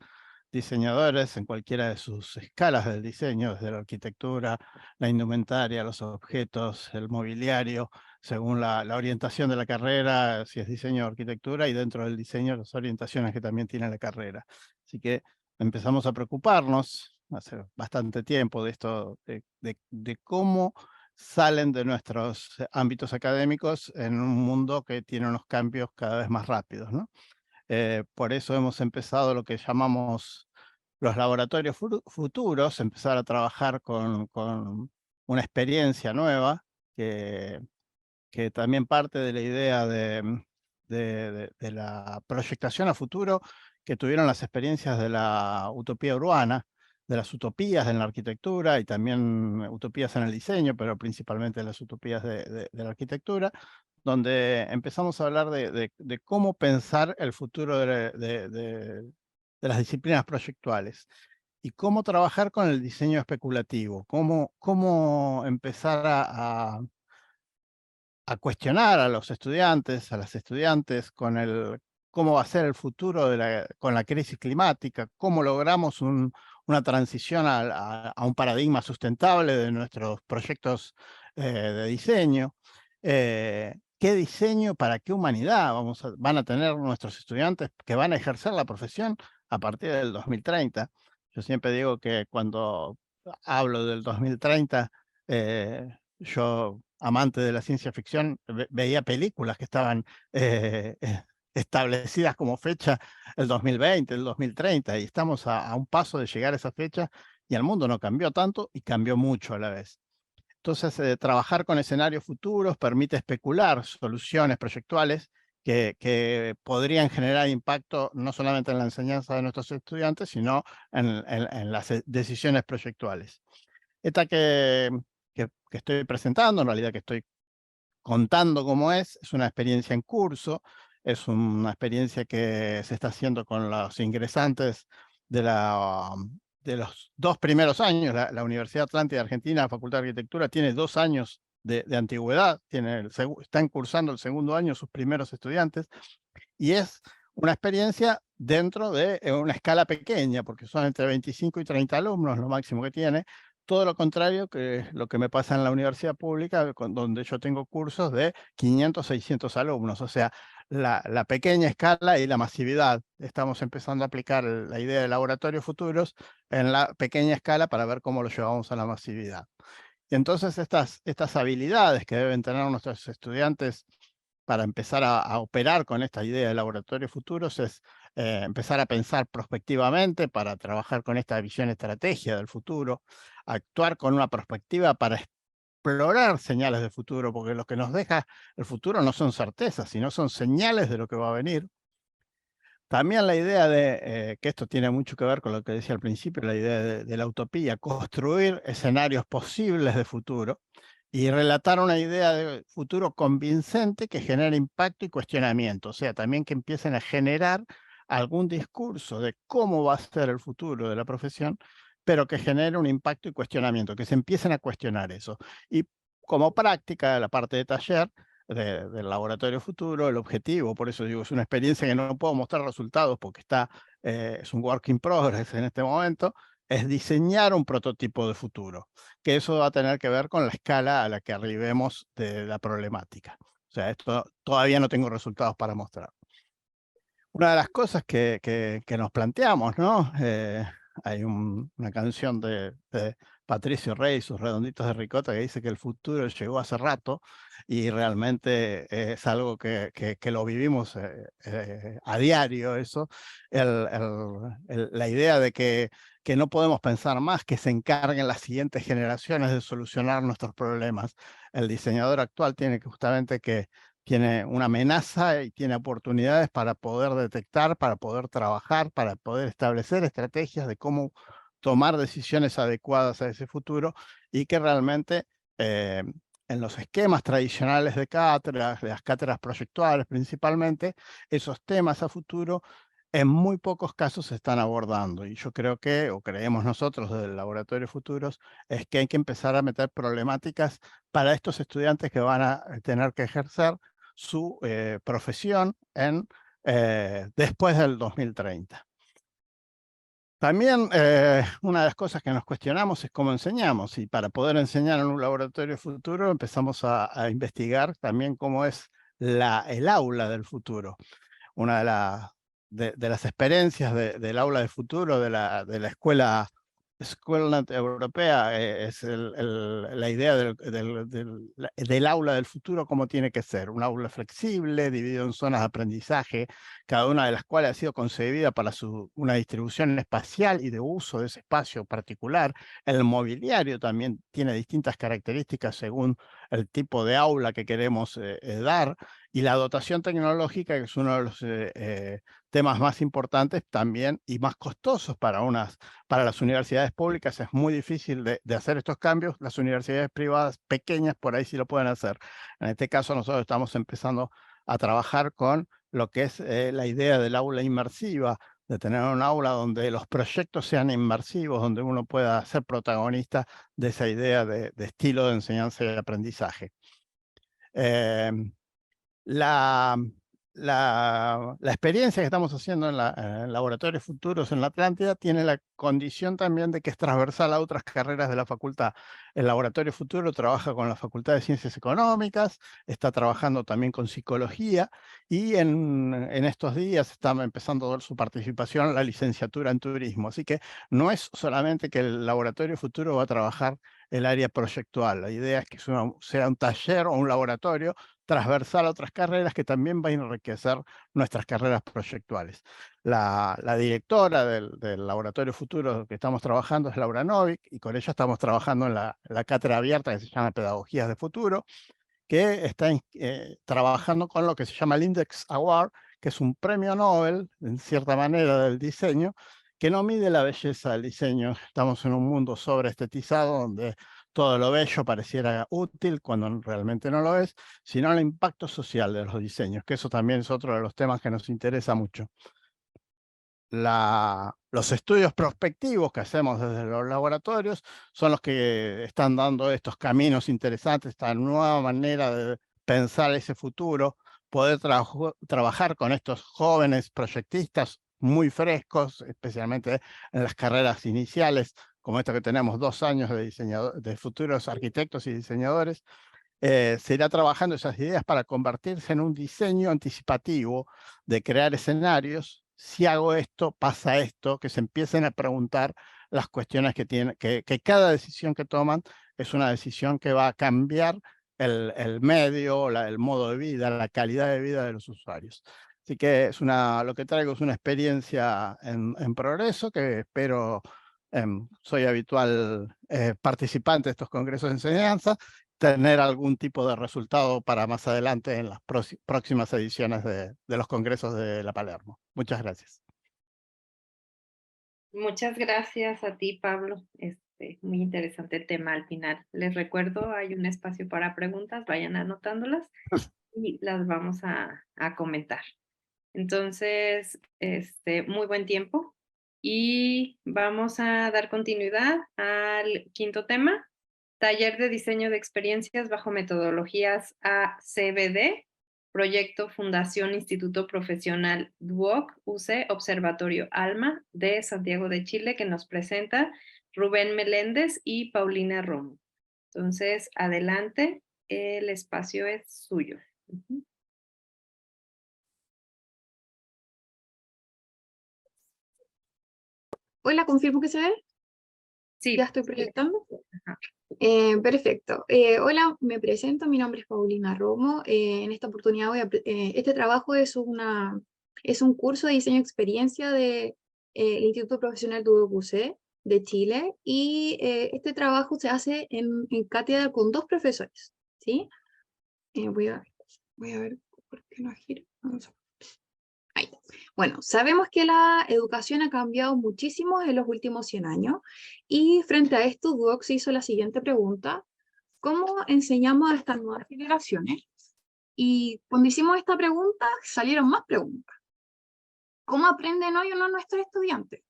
diseñadores en cualquiera de sus escalas del diseño, desde la arquitectura, la indumentaria, los objetos, el mobiliario, según la orientación de la carrera, si es diseño o arquitectura, y dentro del diseño las orientaciones que también tiene la carrera. Así que empezamos a preocuparnos hace bastante tiempo de esto, de cómo salen de nuestros ámbitos académicos en un mundo que tiene unos cambios cada vez más rápidos, ¿no? Por eso hemos empezado lo que llamamos los laboratorios futuros, empezar a trabajar con una experiencia nueva que también parte de la idea de la proyectación a futuro que tuvieron las experiencias de la utopía urbana, de las utopías en la arquitectura y también utopías en el diseño, pero principalmente las utopías de la arquitectura, donde empezamos a hablar de cómo pensar el futuro de las disciplinas proyectuales y cómo trabajar con el diseño especulativo, cómo empezar a cuestionar a los estudiantes, a las estudiantes, con cómo va a ser el futuro con la crisis climática, cómo logramos una transición a un paradigma sustentable de nuestros proyectos de diseño. ¿Qué diseño para qué humanidad van a tener nuestros estudiantes que van a ejercer la profesión a partir del 2030? Yo siempre digo que cuando hablo del 2030, yo, amante de la ciencia ficción, veía películas que estaban establecidas como fecha el 2020, el 2030, y estamos a un paso de llegar a esa fecha y el mundo no cambió tanto y cambió mucho a la vez. Entonces, trabajar con escenarios futuros permite especular soluciones proyectuales que podrían generar impacto no solamente en la enseñanza de nuestros estudiantes, sino en las decisiones proyectuales. Esta que estoy presentando, en realidad que estoy contando cómo es una experiencia en curso, es una experiencia que se está haciendo con los ingresantes de los 2 primeros años. La Universidad Atlántida Argentina, Facultad de Arquitectura, tiene 2 años de antigüedad, están cursando el 2.º año sus primeros estudiantes, y es una experiencia dentro de una escala pequeña, porque son entre 25 y 30 alumnos, lo máximo que tiene. Todo lo contrario que lo que me pasa en la universidad pública, donde yo tengo cursos de 500, 600 alumnos. O sea, la pequeña escala y la masividad. Estamos empezando a aplicar la idea de laboratorios futuros en la pequeña escala para ver cómo lo llevamos a la masividad. Y entonces estas habilidades que deben tener nuestros estudiantes para empezar a operar con esta idea de laboratorios futuros es empezar a pensar prospectivamente para trabajar con esta visión estrategia del futuro, actuar con una perspectiva para explorar señales de futuro, porque lo que nos deja el futuro no son certezas, sino son señales de lo que va a venir. También la idea de, que esto tiene mucho que ver con lo que decía al principio, la idea de la utopía, construir escenarios posibles de futuro y relatar una idea de futuro convincente que genere impacto y cuestionamiento, o sea, también que empiecen a generar algún discurso de cómo va a ser el futuro de la profesión, pero que genere un impacto y cuestionamiento, que se empiecen a cuestionar eso. Y como práctica, la parte de taller, del laboratorio futuro, el objetivo, por eso digo, es una experiencia que no puedo mostrar resultados porque es un work in progress en este momento, es diseñar un prototipo de futuro, que eso va a tener que ver con la escala a la que arribemos de la problemática. O sea, esto todavía no tengo resultados para mostrar. Una de las cosas que nos planteamos, ¿no? Hay una canción de Patricio Rey, sus Redonditos de Ricota, que dice que el futuro llegó hace rato y realmente es algo que lo vivimos a diario, eso. La idea de que no podemos pensar más, que se encarguen las siguientes generaciones de solucionar nuestros problemas. El diseñador actual tiene justamente tiene una amenaza y tiene oportunidades para poder detectar, para poder trabajar, para poder establecer estrategias de cómo tomar decisiones adecuadas a ese futuro y que realmente en los esquemas tradicionales de cátedras, de las cátedras proyectuales principalmente, esos temas a futuro en muy pocos casos se están abordando. Y yo creo que, o creemos nosotros desde el Laboratorio Futuros, es que hay que empezar a meter problemáticas para estos estudiantes que van a tener que ejercer su profesión después del 2030. También una de las cosas que nos cuestionamos es cómo enseñamos, y para poder enseñar en un laboratorio futuro empezamos a investigar también cómo es el aula del futuro. Una de las experiencias del aula del futuro, de la escuela europea, es la idea del aula del futuro, cómo tiene que ser. Un aula flexible, dividido en zonas de aprendizaje, cada una de las cuales ha sido concebida para una distribución espacial y de uso de ese espacio particular. El mobiliario también tiene distintas características según el tipo de aula que queremos dar, y la dotación tecnológica, que es uno de los temas más importantes también y más costosos para las universidades públicas. Es muy difícil de hacer estos cambios. Las universidades privadas pequeñas por ahí sí lo pueden hacer. En este caso nosotros estamos empezando a trabajar con lo que es la idea del aula inmersiva, de tener un aula donde los proyectos sean inmersivos, donde uno pueda ser protagonista de esa idea de estilo de enseñanza y de aprendizaje. La experiencia que estamos haciendo en Laboratorios Futuros en la Atlántida tiene la condición también de que es transversal a otras carreras de la facultad. El Laboratorio Futuro trabaja con la Facultad de Ciencias Económicas, está trabajando también con Psicología, y en estos días está empezando a dar su participación la licenciatura en Turismo. Así que no es solamente que el Laboratorio Futuro va a trabajar el área proyectual. La idea es que sea un taller o un laboratorio transversal a otras carreras que también va a enriquecer nuestras carreras proyectuales. La directora del Laboratorio Futuro que estamos trabajando es Laura Novik, y con ella estamos trabajando en la cátedra abierta que se llama Pedagogías de Futuro, que está trabajando con lo que se llama el Index Award, que es un premio Nobel, en cierta manera, del diseño, que no mide la belleza del diseño. Estamos en un mundo sobreestetizado donde todo lo bello pareciera útil cuando realmente no lo es, sino el impacto social de los diseños, que eso también es otro de los temas que nos interesa mucho. Los estudios prospectivos que hacemos desde los laboratorios son los que están dando estos caminos interesantes, esta nueva manera de pensar ese futuro, poder trabajar con estos jóvenes proyectistas muy frescos, especialmente en las carreras iniciales, como esta que tenemos 2 años de futuros arquitectos y diseñadores. Se irá trabajando esas ideas para convertirse en un diseño anticipativo de crear escenarios. Si hago esto, pasa esto, que se empiecen a preguntar las cuestiones que cada decisión que toman es una decisión que va a cambiar el medio, el modo de vida, la calidad de vida de los usuarios. Así que lo que traigo es una experiencia en progreso que espero soy habitual participante de estos congresos de enseñanza, tener algún tipo de resultado para más adelante en las próximas ediciones de los congresos de la Palermo. Muchas gracias. Muchas gracias a ti, Pablo. Muy interesante el tema al final. Les recuerdo, hay un espacio para preguntas, vayan anotándolas y las vamos a comentar. Entonces, muy buen tiempo y vamos a dar continuidad al quinto tema, taller de diseño de experiencias bajo metodologías ACBD, proyecto Fundación Instituto Profesional DUOC, UC Observatorio ALMA de Santiago de Chile, que nos presenta Rubén Meléndez y Paulina Romo. Entonces, adelante, el espacio es suyo. Hola, confirmo que se ve. Sí. Ya estoy proyectando. Ajá. Perfecto. Hola, me presento, mi nombre es Paulina Romo. En esta oportunidad este trabajo es un curso de diseño de experiencia del Instituto Profesional DUOC de Chile, y este trabajo se hace en cátedra con 2 profesores, ¿sí? Voy a ver por qué no gira. Vamos a ver. Ahí. Bueno, sabemos que la educación ha cambiado muchísimo en los últimos 100 años, y frente a esto DUOC se hizo la siguiente pregunta: ¿cómo enseñamos a estas nuevas generaciones? Y cuando hicimos esta pregunta salieron más preguntas. ¿Cómo aprenden hoy o no nuestros estudiantes?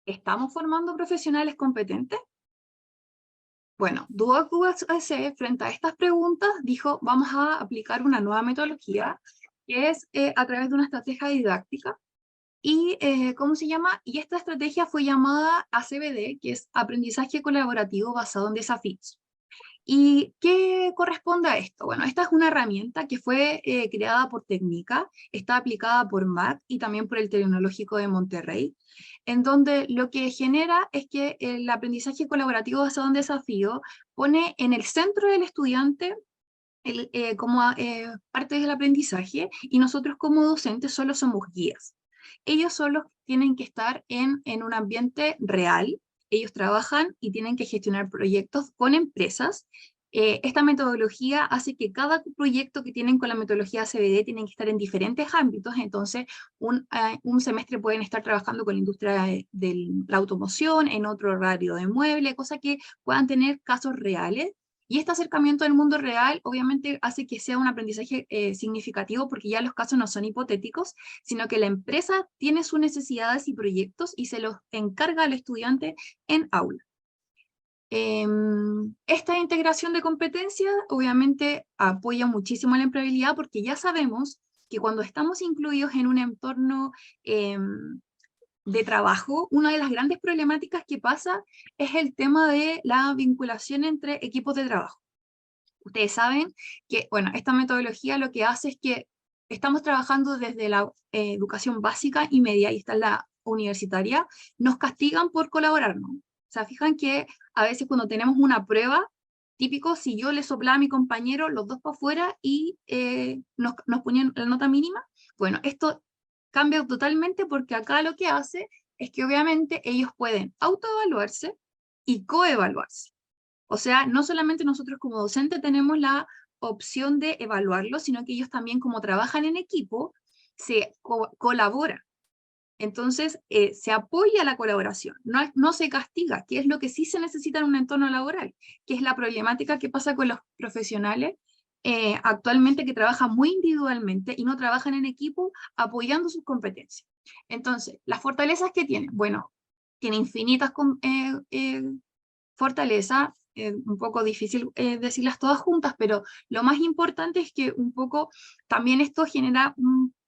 ¿Estamos formando profesionales competentes? Bueno, DUOC UC frente a estas preguntas dijo: vamos a aplicar una nueva metodología que es a través de una estrategia didáctica. Y, ¿cómo se llama? Y esta estrategia fue llamada ACBD, que es Aprendizaje Colaborativo Basado en Desafíos. ¿Y qué corresponde a esto? Bueno, esta es una herramienta que fue creada por Técnica, está aplicada por MAC y también por el Tecnológico de Monterrey, en donde lo que genera es que el aprendizaje colaborativo basado en desafío pone en el centro del estudiante como parte del aprendizaje, y nosotros como docentes solo somos guías. Ellos solo tienen que estar en un ambiente real. Ellos trabajan y tienen que gestionar proyectos con empresas. Esta metodología hace que cada proyecto que tienen con la metodología ACBD tienen que estar en diferentes ámbitos. Entonces, un semestre pueden estar trabajando con la industria de la automoción, en otro horario de mueble, cosa que puedan tener casos reales. Y este acercamiento del mundo real obviamente hace que sea un aprendizaje significativo, porque ya los casos no son hipotéticos, sino que la empresa tiene sus necesidades y proyectos y se los encarga al estudiante en aula. Esta integración de competencias obviamente apoya muchísimo la empleabilidad, porque ya sabemos que cuando estamos incluidos en un entorno de trabajo, una de las grandes problemáticas que pasa es el tema de la vinculación entre equipos de trabajo. Ustedes saben que, bueno, esta metodología lo que hace es que estamos trabajando desde la educación básica y media, y está la universitaria, nos castigan por colaborar, ¿no? O sea, fijan que a veces cuando tenemos una prueba, típico, si yo le soplaba a mi compañero, los dos para afuera y nos ponían la nota mínima. Bueno, esto cambia totalmente, porque acá lo que hace es que obviamente ellos pueden autoevaluarse y coevaluarse. O sea, no solamente nosotros como docentes tenemos la opción de evaluarlo, sino que ellos también, como trabajan en equipo, se colaboran. Entonces, se apoya la colaboración, no se castiga, que es lo que sí se necesita en un entorno laboral, que es la problemática que pasa con los profesionales actualmente, que trabajan muy individualmente y no trabajan en equipo apoyando sus competencias. Entonces, las fortalezas que tienen, bueno, tiene infinitas fortalezas, un poco difícil decirlas todas juntas, pero lo más importante es que un poco también esto genera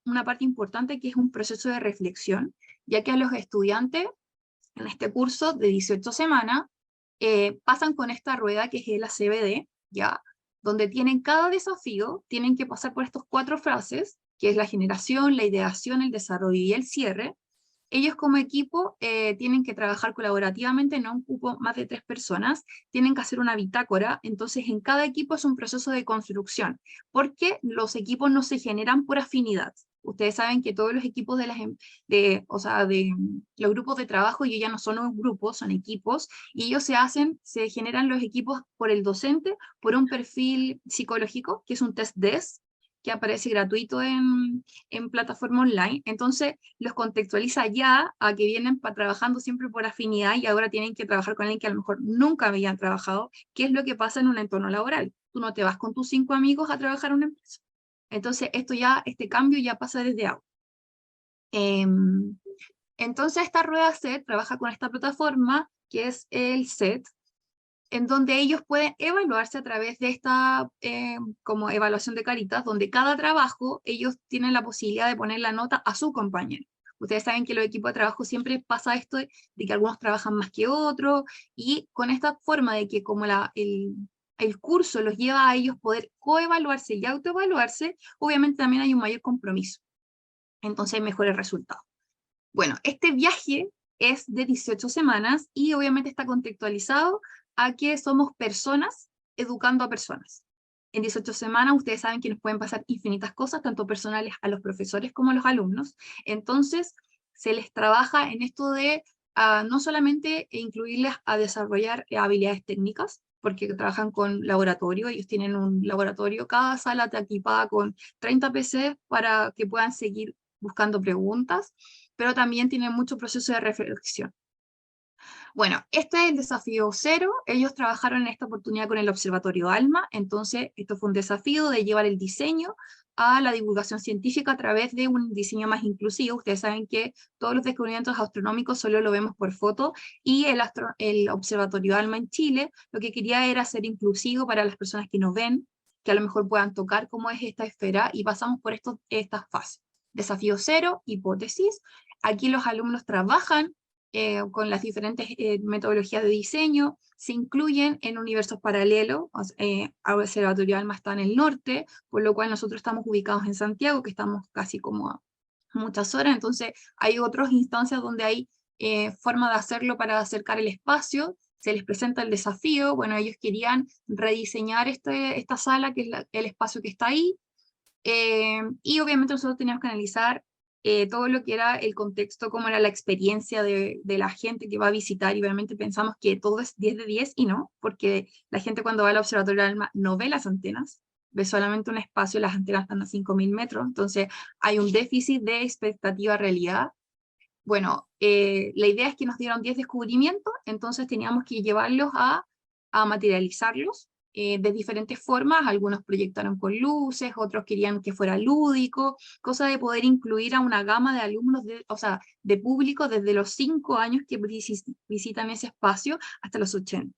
una parte importante, que es un proceso de reflexión, ya que a los estudiantes en este curso de 18 semanas pasan con esta rueda que es el ACBD, ¿ya? Donde tienen cada desafío, tienen que pasar por estas 4 fases, que es la generación, la ideación, el desarrollo y el cierre. Ellos como equipo tienen que trabajar colaborativamente, no ocupo más de 3 personas, tienen que hacer una bitácora. Entonces en cada equipo es un proceso de construcción, porque los equipos no se generan por afinidad, Ustedes saben que todos los equipos de los grupos de trabajo, ellos ya no son un grupo, son equipos, y ellos se generan los equipos por el docente, por un perfil psicológico, que es un test DES, que aparece gratuito en plataforma online. Entonces los contextualiza ya a que vienen trabajando siempre por afinidad y ahora tienen que trabajar con alguien que a lo mejor nunca habían trabajado, que es lo que pasa en un entorno laboral. Tú no te vas con tus 5 amigos a trabajar en una empresa. Entonces este cambio ya pasa desde ahora. Entonces esta rueda SET trabaja con esta plataforma que es el SET, en donde ellos pueden evaluarse a través de esta como evaluación de caritas, donde cada trabajo ellos tienen la posibilidad de poner la nota a su compañero. Ustedes saben que los equipos de trabajo siempre pasa esto de que algunos trabajan más que otros, y con esta forma de que como el curso los lleva a ellos poder coevaluarse y autoevaluarse, obviamente también hay un mayor compromiso. Entonces hay mejores resultados. Bueno, este viaje es de 18 semanas y obviamente está contextualizado a que somos personas educando a personas. En 18 semanas ustedes saben que nos pueden pasar infinitas cosas, tanto personales a los profesores como a los alumnos. Entonces se les trabaja en esto de no solamente incluirles a desarrollar habilidades técnicas, porque trabajan con laboratorio, ellos tienen un laboratorio, cada sala está equipada con 30 PCs para que puedan seguir buscando preguntas, pero también tienen mucho proceso de reflexión. Bueno, este es el desafío 0, ellos trabajaron en esta oportunidad con el Observatorio ALMA, entonces esto fue un desafío de llevar el diseño a la divulgación científica a través de un diseño más inclusivo. Ustedes saben que todos los descubrimientos astronómicos solo lo vemos por foto, y el Observatorio ALMA en Chile lo que quería era ser inclusivo para las personas que no ven, que a lo mejor puedan tocar cómo es esta esfera, y pasamos por estas fases. Desafío 0, hipótesis. Aquí los alumnos trabajan con las diferentes metodologías de diseño, se incluyen en universos paralelos. El Observatorio ALMA está en el norte, por lo cual nosotros estamos ubicados en Santiago, que estamos casi como a muchas horas, entonces hay otras instancias donde hay forma de hacerlo para acercar el espacio. Se les presenta el desafío, bueno, ellos querían rediseñar esta sala, que es el espacio que está ahí, y obviamente nosotros teníamos que analizar todo lo que era el contexto, cómo era la experiencia de la gente que va a visitar, y obviamente pensamos que todo es 10 de 10, y no, porque la gente cuando va al Observatorio ALMA no ve las antenas, ve solamente un espacio, las antenas están a 5.000 metros, entonces hay un déficit de expectativa-realidad. Bueno, la idea es que nos dieron 10 descubrimientos, entonces teníamos que llevarlos a materializarlos de diferentes formas. Algunos proyectaron con luces, otros querían que fuera lúdico, cosa de poder incluir a una gama de alumnos, de público desde los 5 años que visitan ese espacio hasta los 80.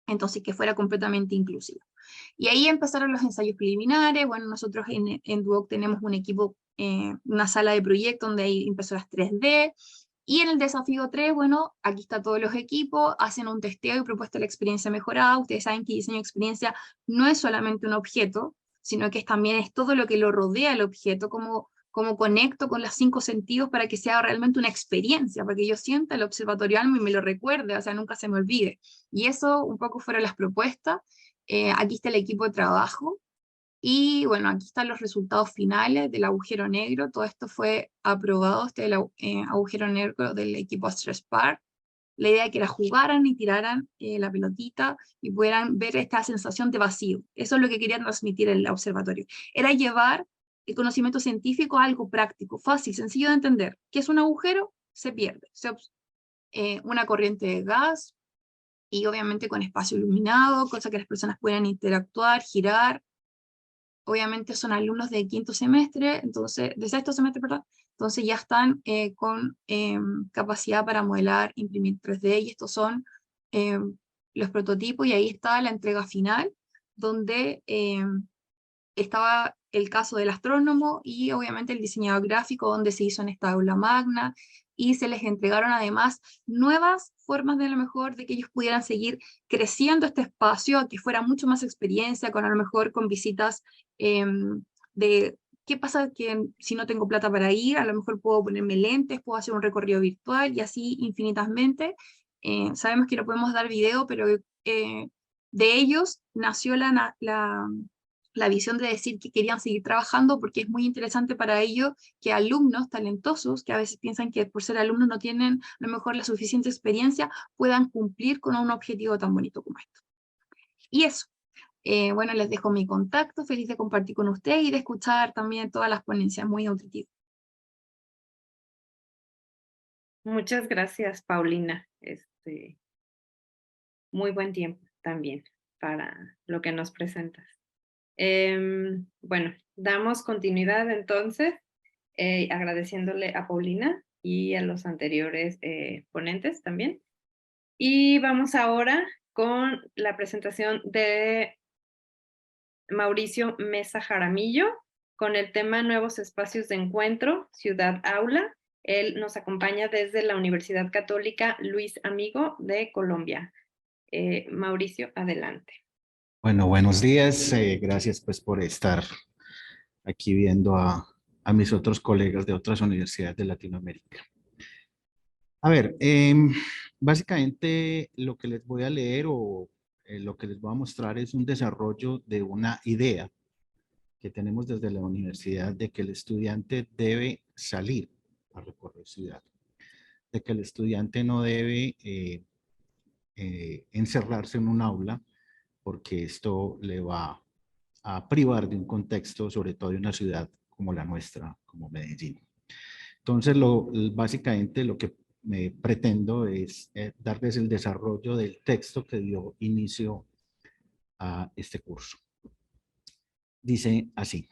Entonces que fuera completamente inclusivo. Y ahí empezaron los ensayos preliminares. Bueno, nosotros en Duoc tenemos un equipo, una sala de proyecto donde hay impresoras 3D, y en el desafío 3, bueno, aquí están todos los equipos, hacen un testeo y propuesta de la experiencia mejorada. Ustedes saben que diseño de experiencia no es solamente un objeto, sino que también es todo lo que lo rodea el objeto, como conecto con los 5 sentidos para que sea realmente una experiencia, para que yo sienta el Observatorio ALMA y me lo recuerde, o sea, nunca se me olvide. Y eso un poco fueron las propuestas. Aquí está el equipo de trabajo, y bueno, aquí están los resultados finales del agujero negro. Todo esto fue aprobado, agujero negro del equipo AstraSpark. La idea es que la jugaran y tiraran la pelotita y pudieran ver esta sensación de vacío. Eso es lo que quería transmitir el observatorio. Era llevar el conocimiento científico a algo práctico, fácil, sencillo de entender. ¿Qué es un agujero? Se pierde. Una corriente de gas, y obviamente con espacio iluminado, cosa que las personas puedan interactuar, girar. Obviamente son alumnos de 5º semestre, entonces, de 6º semestre, perdón, entonces ya están con capacidad para modelar, imprimir 3D, y estos son los prototipos, y ahí está la entrega final, donde estaba el caso del astrónomo, y obviamente el diseñador gráfico, donde se hizo en esta aula magna, y se les entregaron además nuevas formas de a lo mejor de que ellos pudieran seguir creciendo este espacio, a que fuera mucho más experiencia, con a lo mejor con visitas de qué pasa que si no tengo plata para ir, a lo mejor puedo ponerme lentes, puedo hacer un recorrido virtual, y así infinitamente. Sabemos que no podemos dar video, pero de ellos nació la visión de decir que querían seguir trabajando porque es muy interesante para ellos que alumnos talentosos, que a veces piensan que por ser alumnos no tienen a lo mejor la suficiente experiencia, puedan cumplir con un objetivo tan bonito como esto. Y eso, bueno, les dejo mi contacto, feliz de compartir con ustedes y de escuchar también todas las ponencias, muy nutritivas. Muchas gracias, Paulina. Muy buen tiempo también para lo que nos presentas. Bueno, damos continuidad entonces, agradeciéndole a Paulina y a los anteriores ponentes también. Y vamos ahora con la presentación de Mauricio Mesa Jaramillo con el tema Nuevos Espacios de Encuentro, Ciudad Aula. Él nos acompaña desde la Universidad Católica Luis Amigo de Colombia. Mauricio, adelante. Bueno, buenos días. Gracias pues por estar aquí viendo a mis otros colegas de otras universidades de Latinoamérica. A ver, básicamente lo que les voy a leer o lo que les voy a mostrar es un desarrollo de una idea que tenemos desde la universidad de que el estudiante debe salir a recorrer ciudad, de que el estudiante no debe encerrarse en un aula porque esto le va a privar de un contexto, sobre todo de una ciudad como la nuestra, como Medellín. Entonces, básicamente lo que me pretendo es darles el desarrollo del texto que dio inicio a este curso. Dice así.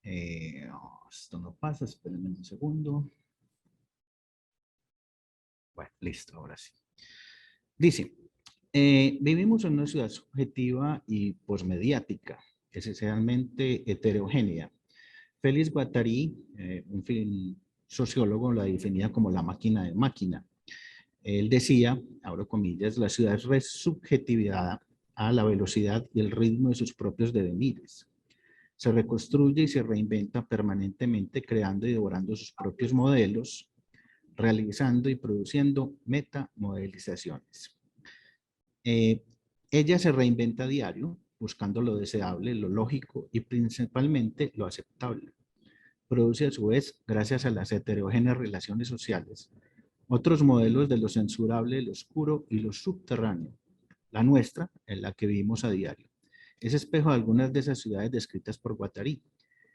Esto no pasa, espérenme un segundo. Bueno, listo, ahora sí. Dice, vivimos en una ciudad subjetiva y posmediática, esencialmente heterogénea. Félix Guattari, un sociólogo, la definía como la máquina de máquina. Él decía, abro comillas, la ciudad es subjetividad a la velocidad y el ritmo de sus propios devenires. Se reconstruye y se reinventa permanentemente, creando y devorando sus propios modelos, realizando y produciendo metamodelizaciones. Ella se reinventa a diario, buscando lo deseable, lo lógico y principalmente lo aceptable. Produce a su vez, gracias a las heterogéneas relaciones sociales, otros modelos de lo censurable, lo oscuro y lo subterráneo. La nuestra, en la que vivimos a diario, es espejo de algunas de esas ciudades descritas por Guattari.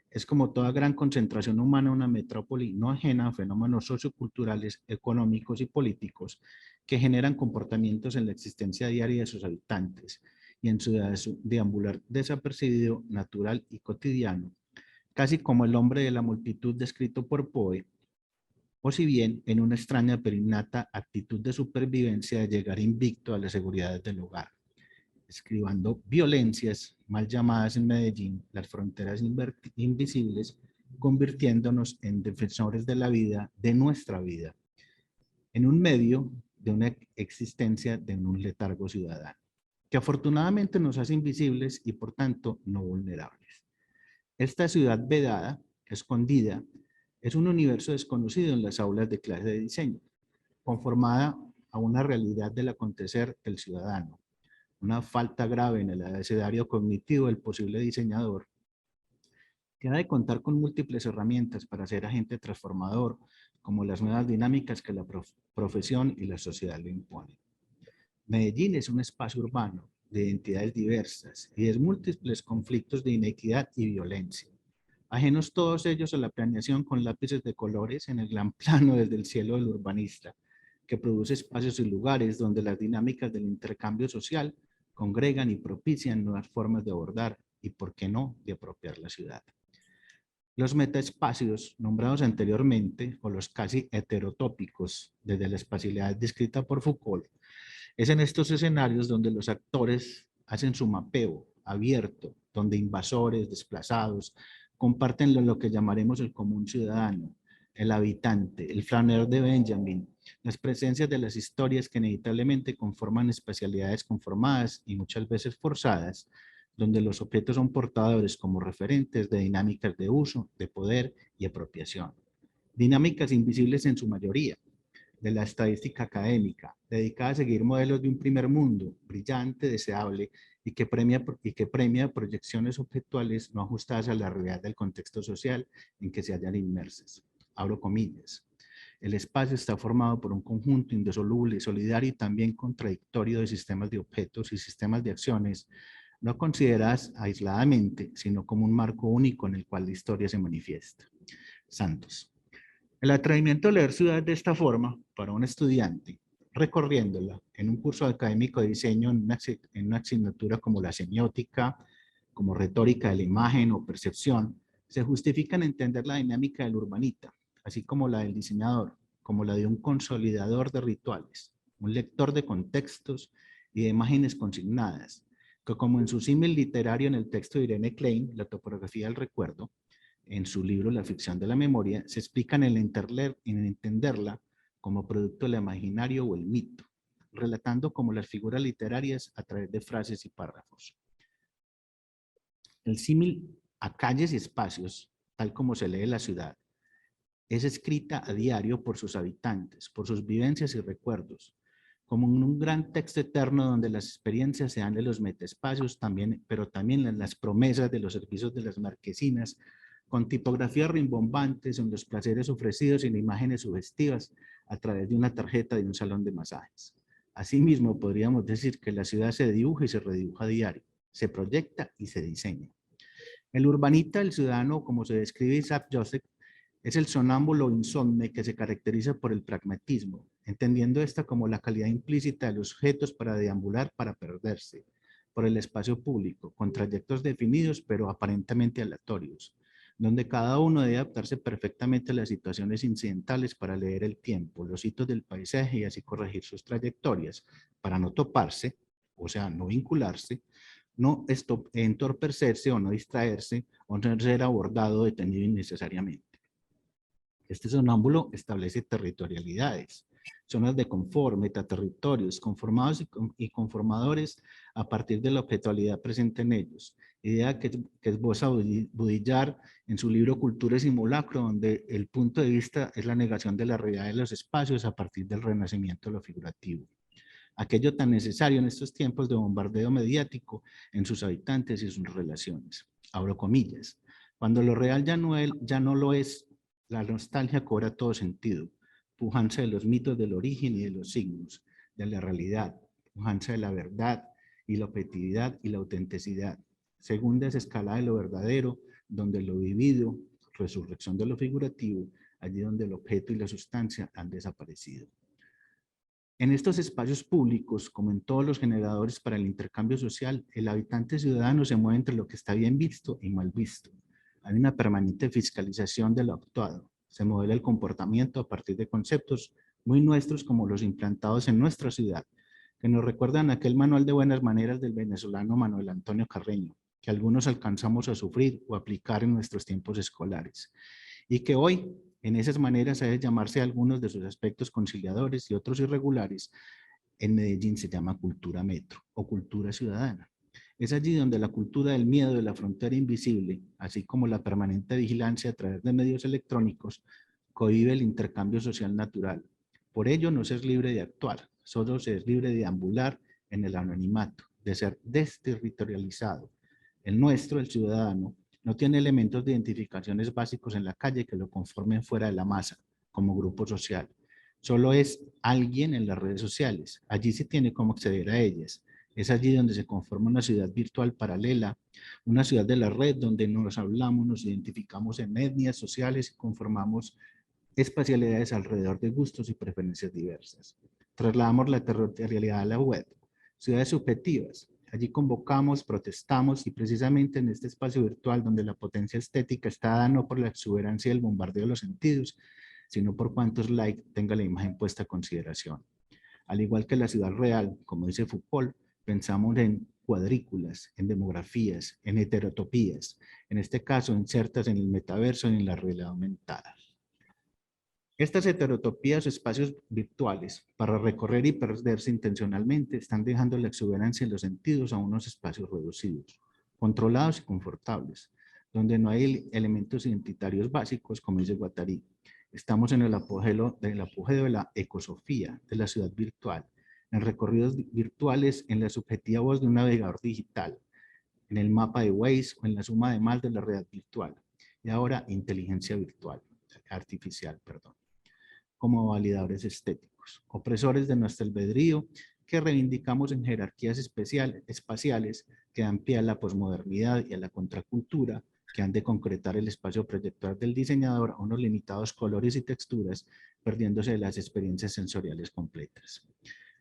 Es como toda gran concentración humana una metrópoli no ajena a fenómenos socioculturales, económicos y políticos que generan comportamientos en la existencia diaria de sus habitantes y en su deambular desapercibido, natural y cotidiano, casi como el hombre de la multitud descrito por Poe, o si bien en una extraña pero innata actitud de supervivencia de llegar invicto a las seguridades del hogar, escribando violencias mal llamadas en Medellín, las fronteras invisibles, convirtiéndonos en defensores de la vida, de nuestra vida, en un medio de una existencia de un letargo ciudadano, que afortunadamente nos hace invisibles y por tanto no vulnerables. Esta ciudad vedada, escondida, es un universo desconocido en las aulas de clase de diseño, conformada a una realidad del acontecer del ciudadano, una falta grave en el abecedario cognitivo del posible diseñador, que ha de contar con múltiples herramientas para ser agente transformador, como las nuevas dinámicas que la profesión y la sociedad le imponen. Medellín es un espacio urbano de identidades diversas y de múltiples conflictos de inequidad y violencia, ajenos todos ellos a la planeación con lápices de colores en el gran plano desde el cielo del urbanista, que produce espacios y lugares donde las dinámicas del intercambio social congregan y propician nuevas formas de abordar y, por qué no, de apropiar la ciudad. Los metaespacios nombrados anteriormente, o los casi heterotópicos desde la espacialidad descrita por Foucault, es en estos escenarios donde los actores hacen su mapeo abierto, donde invasores, desplazados, comparten lo que llamaremos el común ciudadano, el habitante, el flaneur de Benjamin, las presencias de las historias que inevitablemente conforman especialidades conformadas y muchas veces forzadas, donde los objetos son portadores como referentes de dinámicas de uso, de poder y apropiación. Dinámicas invisibles en su mayoría, de la estadística académica, dedicada a seguir modelos de un primer mundo, brillante, deseable y que premia proyecciones objetuales no ajustadas a la realidad del contexto social en que se hallan inmersas. Abro comillas. El espacio está formado por un conjunto indisoluble, solidario y también contradictorio de sistemas de objetos y sistemas de acciones, no consideradas aisladamente, sino como un marco único en el cual la historia se manifiesta. Santos. El atrevimiento a leer ciudades de esta forma, para un estudiante, recorriéndola en un curso académico de diseño en una asignatura como la semiótica, como retórica de la imagen o percepción, se justifica en entender la dinámica del urbanita, así como la del diseñador, como la de un consolidador de rituales, un lector de contextos y de imágenes consignadas, que como en su símil literario en el texto de Irene Klein, La topografía del recuerdo, en su libro La ficción de la memoria, se explican en entenderla como producto del imaginario o el mito, relatando como las figuras literarias a través de frases y párrafos. El símil a calles y espacios, tal como se lee en la ciudad, es escrita a diario por sus habitantes, por sus vivencias y recuerdos, como en un gran texto eterno donde las experiencias se dan de los metaespacios, pero también en las promesas de los servicios de las marquesinas, con tipografías rimbombantes en los placeres ofrecidos y en imágenes sugestivas a través de una tarjeta de un salón de masajes. Asimismo, podríamos decir que la ciudad se dibuja y se redibuja a diario, se proyecta y se diseña. El urbanita, el ciudadano, como se describe Isaac Joseph, es el sonámbulo insomne que se caracteriza por el pragmatismo, entendiendo esta como la calidad implícita de los objetos para deambular, para perderse, por el espacio público, con trayectos definidos pero aparentemente aleatorios, donde cada uno debe adaptarse perfectamente a las situaciones incidentales para leer el tiempo, los hitos del paisaje y así corregir sus trayectorias, para no toparse, o sea, no vincularse, no entorpecerse o no distraerse o no ser abordado o detenido innecesariamente. Este sonámbulo establece territorialidades, zonas de confort, metaterritorios, conformados y conformadores a partir de la objetualidad presente en ellos, idea que esboza Baudrillard en su libro Cultura y Simulacro, donde el punto de vista es la negación de la realidad de los espacios a partir del renacimiento de lo figurativo. Aquello tan necesario en estos tiempos de bombardeo mediático en sus habitantes y sus relaciones. Abro comillas. Cuando lo real ya no lo es, la nostalgia cobra todo sentido. Pujanza de los mitos del origen y de los signos, de la realidad. Pujanza de la verdad y la objetividad y la autenticidad. Segunda es escalada de lo verdadero, donde lo vivido, resurrección de lo figurativo, allí donde el objeto y la sustancia han desaparecido. En estos espacios públicos, como en todos los generadores para el intercambio social, el habitante ciudadano se mueve entre lo que está bien visto y mal visto. Hay una permanente fiscalización de lo actuado. Se modela el comportamiento a partir de conceptos muy nuestros como los implantados en nuestra ciudad, que nos recuerdan aquel manual de buenas maneras del venezolano Manuel Antonio Carreño, que algunos alcanzamos a sufrir o aplicar en nuestros tiempos escolares, y que hoy en esas maneras ha de llamarse algunos de sus aspectos conciliadores y otros irregulares. En Medellín se llama cultura metro o cultura ciudadana. Es allí donde la cultura del miedo de la frontera invisible, así como la permanente vigilancia a través de medios electrónicos, cohíbe el intercambio social natural. Por ello no se es libre de actuar, solo se es libre de ambular en el anonimato, de ser desterritorializado. El nuestro, el ciudadano, no tiene elementos de identificaciones básicos en la calle que lo conformen fuera de la masa, como grupo social. Solo es alguien en las redes sociales. Allí se tiene cómo acceder a ellas. Es allí donde se conforma una ciudad virtual paralela, una ciudad de la red donde nos hablamos, nos identificamos en etnias sociales y conformamos espacialidades alrededor de gustos y preferencias diversas. Trasladamos la territorialidad a la web. Ciudades subjetivas. Allí convocamos, protestamos y precisamente en este espacio virtual donde la potencia estética está dada no por la exuberancia del bombardeo de los sentidos, sino por cuántos likes tenga la imagen puesta a consideración. Al igual que la ciudad real, como dice Foucault, pensamos en cuadrículas, en demografías, en heterotopías, en este caso insertas en el metaverso y en la realidad aumentada. Estas heterotopías o espacios virtuales para recorrer y perderse intencionalmente están dejando la exuberancia en los sentidos a unos espacios reducidos, controlados y confortables, donde no hay elementos identitarios básicos, como dice Guattari. Estamos en el apogeo de la ecosofía de la ciudad virtual, en recorridos virtuales, en la subjetiva voz de un navegador digital, en el mapa de Waze o en la suma de más de la red virtual. Y ahora inteligencia artificial, como validadores estéticos, opresores de nuestro albedrío que reivindicamos en jerarquías espaciales que dan pie a la posmodernidad y a la contracultura, que han de concretar el espacio proyector del diseñador a unos limitados colores y texturas, perdiéndose de las experiencias sensoriales completas.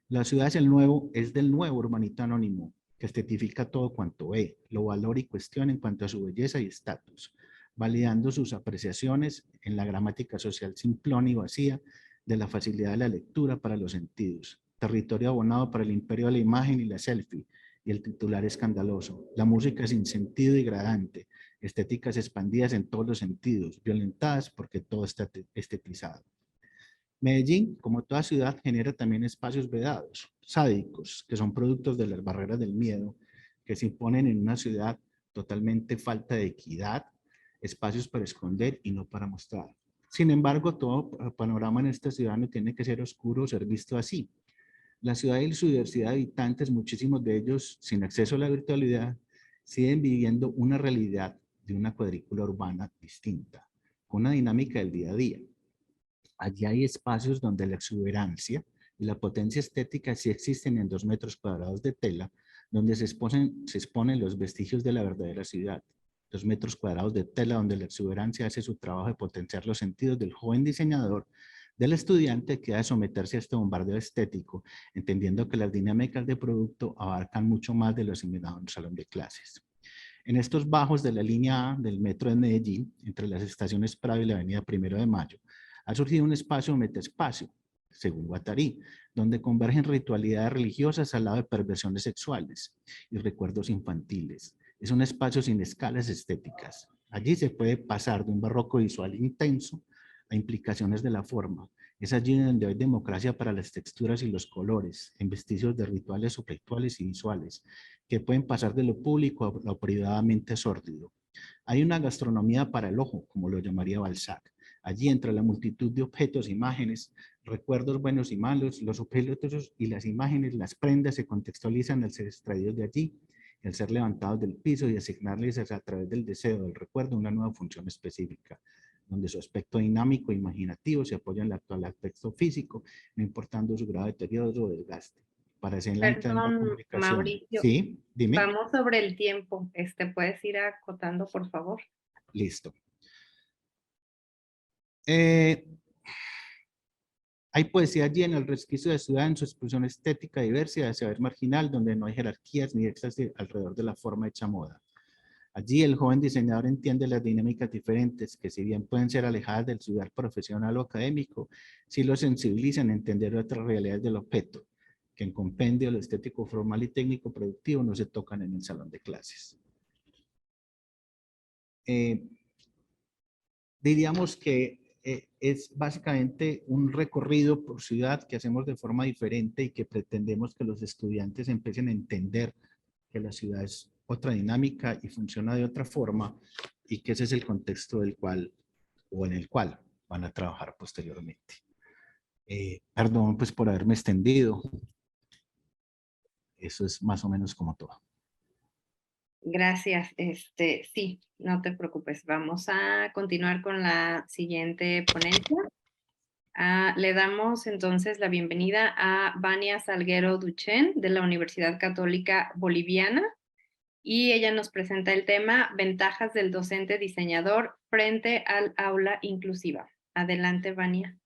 La ciudad es del nuevo urbanito anónimo, que estetifica todo cuanto ve, lo valora y cuestiona en cuanto a su belleza y estatus, validando sus apreciaciones en la gramática social simplona y vacía de la facilidad de la lectura para los sentidos, territorio abonado para el imperio de la imagen y la selfie, y el titular escandaloso, la música sin sentido y gradante, estéticas expandidas en todos los sentidos, violentadas porque todo está estetizado. Medellín, como toda ciudad, genera también espacios vedados, sádicos, que son productos de las barreras del miedo, que se imponen en una ciudad totalmente falta de equidad, espacios para esconder y no para mostrar. Sin embargo, todo panorama en esta ciudad no tiene que ser oscuro o ser visto así. La ciudad y su diversidad de habitantes, muchísimos de ellos sin acceso a la virtualidad, siguen viviendo una realidad de una cuadrícula urbana distinta, con una dinámica del día a día. Allí hay espacios donde la exuberancia y la potencia estética sí existen en 2 metros cuadrados de tela, donde se exponen los vestigios de la verdadera ciudad. 2 metros cuadrados de tela donde la exuberancia hace su trabajo de potenciar los sentidos del joven diseñador, del estudiante que ha de someterse a este bombardeo estético, entendiendo que las dinámicas de producto abarcan mucho más de lo asimilado en un salón de clases. En estos bajos de la línea A del metro de Medellín, entre las estaciones Prado y la avenida 1 de Mayo, ha surgido un espacio metaespacio, según Guattari, donde convergen ritualidades religiosas al lado de perversiones sexuales y recuerdos infantiles. Es un espacio sin escalas estéticas. Allí se puede pasar de un barroco visual intenso a implicaciones de la forma. Es allí donde hay democracia para las texturas y los colores, en vestigios de rituales subjetives y visuales, que pueden pasar de lo público a lo privadamente sórdido. Hay una gastronomía para el ojo, como lo llamaría Balzac. Allí, entre la multitud de objetos, imágenes, recuerdos buenos y malos, los objetos y las imágenes, las prendas se contextualizan al ser extraídos de allí, al ser levantados del piso y asignarles a través del deseo, del recuerdo, una nueva función específica, donde su aspecto dinámico e imaginativo se apoya en el actual aspecto físico, no importando su grado de deterioro o desgaste. Para hacer la Perdón, Mauricio. Sí, dime. Vamos sobre el tiempo. ¿Puedes ir acotando, por favor? Listo. Hay poesía allí en el resquicio de ciudad en su expresión estética diversa y de saber marginal, donde no hay jerarquías ni éxtasis alrededor de la forma hecha moda. Allí el joven diseñador entiende las dinámicas diferentes que, si bien pueden ser alejadas del estudiar profesional o académico, sí lo sensibilizan a entender otras realidades del objeto, que en compendio lo estético formal y técnico productivo no se tocan en el salón de clases. Diríamos que es básicamente un recorrido por ciudad que hacemos de forma diferente y que pretendemos que los estudiantes empiecen a entender que la ciudad es otra dinámica y funciona de otra forma, y que ese es el contexto del cual o en el cual van a trabajar posteriormente. Perdón pues por haberme extendido. Eso es más o menos como todo. Gracias. Sí, no te preocupes. Vamos a continuar con la siguiente ponencia. Le damos entonces la bienvenida a Vania Salguero Duchen de la Universidad Católica Boliviana, y ella nos presenta el tema Ventajas del docente diseñador frente al aula inclusiva. Adelante, Vania.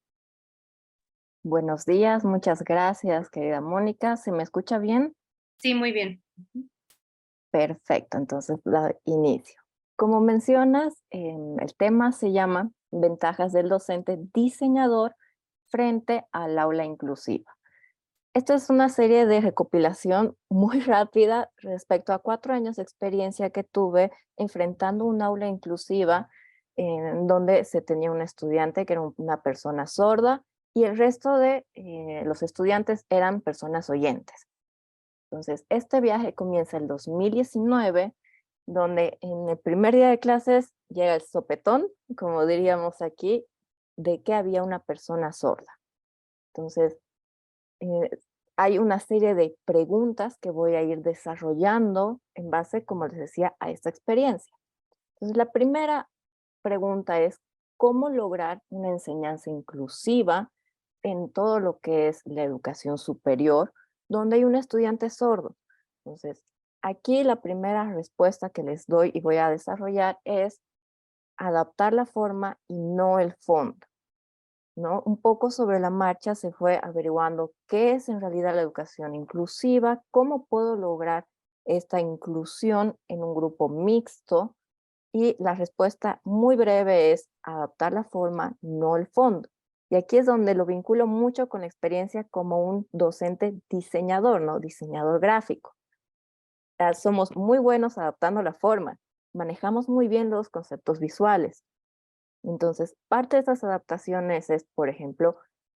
Buenos días, muchas gracias, querida Mónica. ¿Se me escucha bien? Sí, muy bien. Perfecto, entonces inicio. Como mencionas, el tema se llama Ventajas del docente diseñador frente al aula inclusiva. Esto es una serie de recopilación muy rápida respecto a 4 años de experiencia que tuve enfrentando un aula inclusiva en donde se tenía un estudiante que era una persona sorda y el resto de los estudiantes eran personas oyentes. Entonces, este viaje comienza el 2019, donde en el primer día de clases llega el sopetón, como diríamos aquí, de que había una persona sorda. Entonces, hay una serie de preguntas que voy a ir desarrollando en base, como les decía, a esta experiencia. Entonces, la primera pregunta es, ¿cómo lograr una enseñanza inclusiva en todo lo que es la educación superior, donde hay un estudiante sordo? Entonces, aquí la primera respuesta que les doy y voy a desarrollar es adaptar la forma y no el fondo, ¿no? Un poco sobre la marcha se fue averiguando qué es en realidad la educación inclusiva, cómo puedo lograr esta inclusión en un grupo mixto, y la respuesta muy breve es adaptar la forma, no el fondo. Y aquí es donde lo vinculo mucho con la experiencia como un docente diseñador, ¿no? Diseñador gráfico. Somos muy buenos adaptando la forma, manejamos muy bien los conceptos visuales. Entonces, parte de estas adaptaciones es, por ejemplo,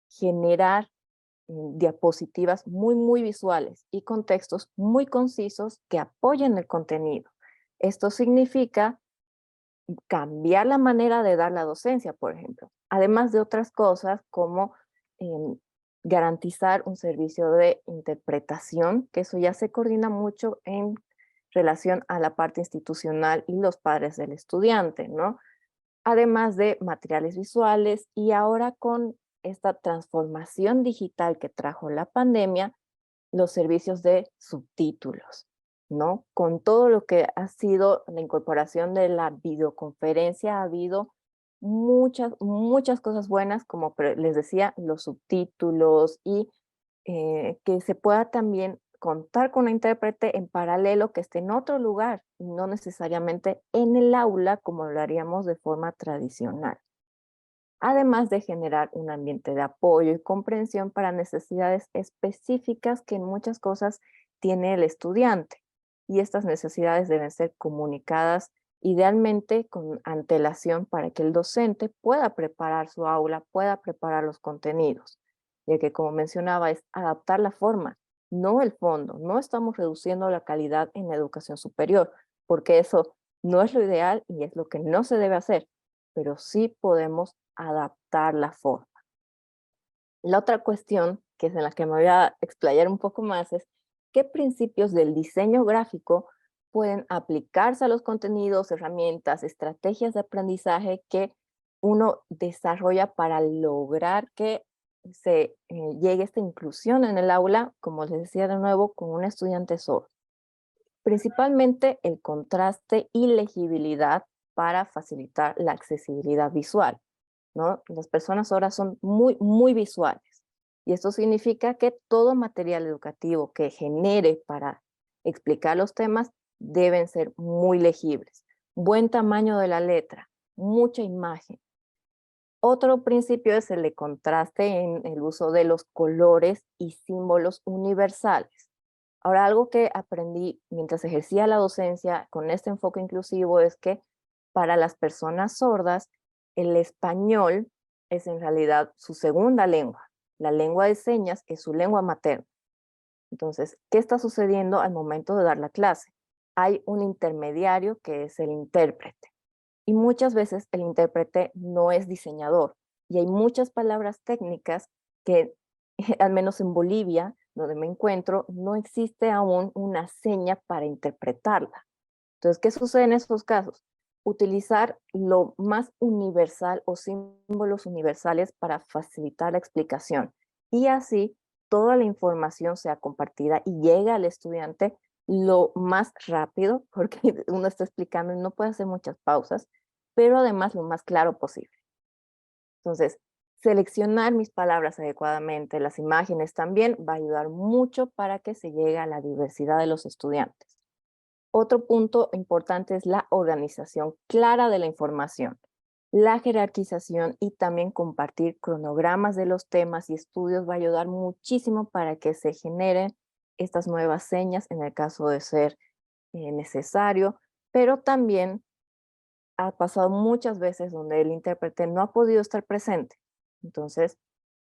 generar diapositivas muy visuales y con textos muy concisos que apoyen el contenido. Esto significa cambiar la manera de dar la docencia, por ejemplo, además de otras cosas como garantizar un servicio de interpretación, que eso ya se coordina mucho en relación a la parte institucional y los padres del estudiante, ¿no? Además de materiales visuales, y ahora con esta transformación digital que trajo la pandemia, los servicios de subtítulos, ¿no? Con todo lo que ha sido la incorporación de la videoconferencia, ha habido muchas cosas buenas, como les decía, los subtítulos y que se pueda también contar con un intérprete en paralelo que esté en otro lugar y no necesariamente en el aula como lo haríamos de forma tradicional. Además de generar un ambiente de apoyo y comprensión para necesidades específicas que en muchas cosas tiene el estudiante. Y estas necesidades deben ser comunicadas idealmente con antelación para que el docente pueda preparar su aula, pueda preparar los contenidos. Ya que, como mencionaba, es adaptar la forma, no el fondo. No estamos reduciendo la calidad en la educación superior, porque eso no es lo ideal y es lo que no se debe hacer, pero sí podemos adaptar la forma. La otra cuestión, que es en la que me voy a explayar un poco más, es qué principios del diseño gráfico pueden aplicarse a los contenidos, herramientas, estrategias de aprendizaje que uno desarrolla para lograr que se llegue esta inclusión en el aula, como les decía de nuevo, con un estudiante sordo. Principalmente el contraste y legibilidad para facilitar la accesibilidad visual, ¿no? Las personas ahora son muy visuales, y esto significa que todo material educativo que genere para explicar los temas deben ser muy legibles. Buen tamaño de la letra, mucha imagen. Otro principio es el de contraste en el uso de los colores y símbolos universales. Ahora, algo que aprendí mientras ejercía la docencia con este enfoque inclusivo es que para las personas sordas, el español es en realidad su segunda lengua. La lengua de señas es su lengua materna. Entonces, ¿qué está sucediendo al momento de dar la clase? Hay un intermediario que es el intérprete. Y muchas veces el intérprete no es diseñador. Y hay muchas palabras técnicas que, al menos en Bolivia, donde me encuentro, no existe aún una seña para interpretarla. Entonces, ¿qué sucede en estos casos? Utilizar lo más universal o símbolos universales para facilitar la explicación. Y así toda la información sea compartida y llega al estudiante lo más rápido, porque uno está explicando y no puede hacer muchas pausas, pero además lo más claro posible. Entonces, seleccionar mis palabras adecuadamente, las imágenes también, va a ayudar mucho para que se llegue a la diversidad de los estudiantes. Otro punto importante es la organización clara de la información, la jerarquización y también compartir cronogramas de los temas y estudios va a ayudar muchísimo para que se generen estas nuevas señas en el caso de ser necesario, pero también ha pasado muchas veces donde el intérprete no ha podido estar presente. Entonces,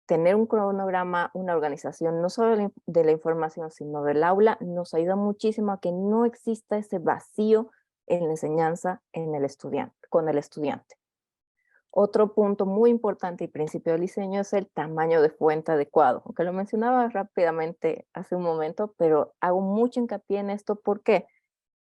tener un cronograma, una organización, no solo de la información, sino del aula, nos ayuda muchísimo a que no exista ese vacío en la enseñanza en el estudiante, con el estudiante. Otro punto muy importante y principio del diseño es el tamaño de fuente adecuado, aunque lo mencionaba rápidamente hace un momento, pero hago mucho hincapié en esto porque,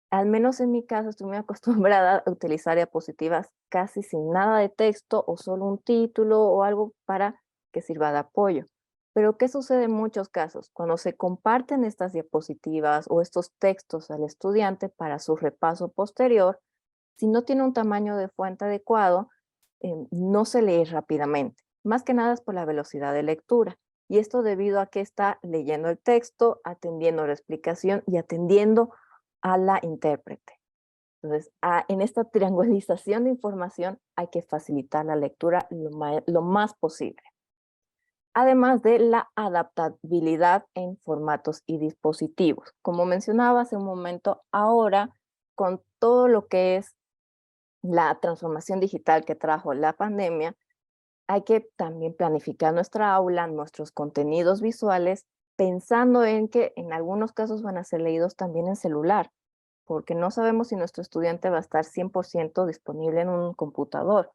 al menos en mi caso, estoy muy acostumbrada a utilizar diapositivas casi sin nada de texto o solo un título o algo para que sirva de apoyo. Pero ¿qué sucede en muchos casos? Cuando se comparten estas diapositivas o estos textos al estudiante para su repaso posterior, si no tiene un tamaño de fuente adecuado, no se lee rápidamente. Más que nada es por la velocidad de lectura. Y esto debido a que está leyendo el texto, atendiendo la explicación y atendiendo a la intérprete. Entonces, en esta triangulización de información hay que facilitar la lectura lo más posible. Además de la adaptabilidad en formatos y dispositivos. Como mencionaba hace un momento, ahora con todo lo que es la transformación digital que trajo la pandemia, hay que también planificar nuestra aula, nuestros contenidos visuales, pensando en que en algunos casos van a ser leídos también en celular, porque no sabemos si nuestro estudiante va a estar 100% disponible en un computador.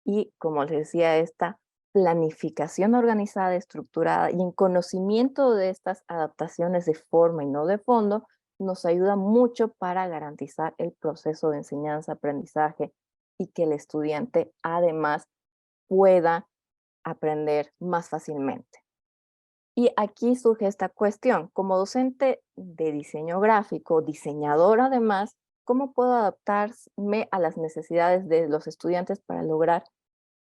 Y como les decía, esta planificación organizada, estructurada y en conocimiento de estas adaptaciones de forma y no de fondo, nos ayuda mucho para garantizar el proceso de enseñanza-aprendizaje y que el estudiante además pueda aprender más fácilmente. Y aquí surge esta cuestión, como docente de diseño gráfico, diseñador además, ¿cómo puedo adaptarme a las necesidades de los estudiantes para lograr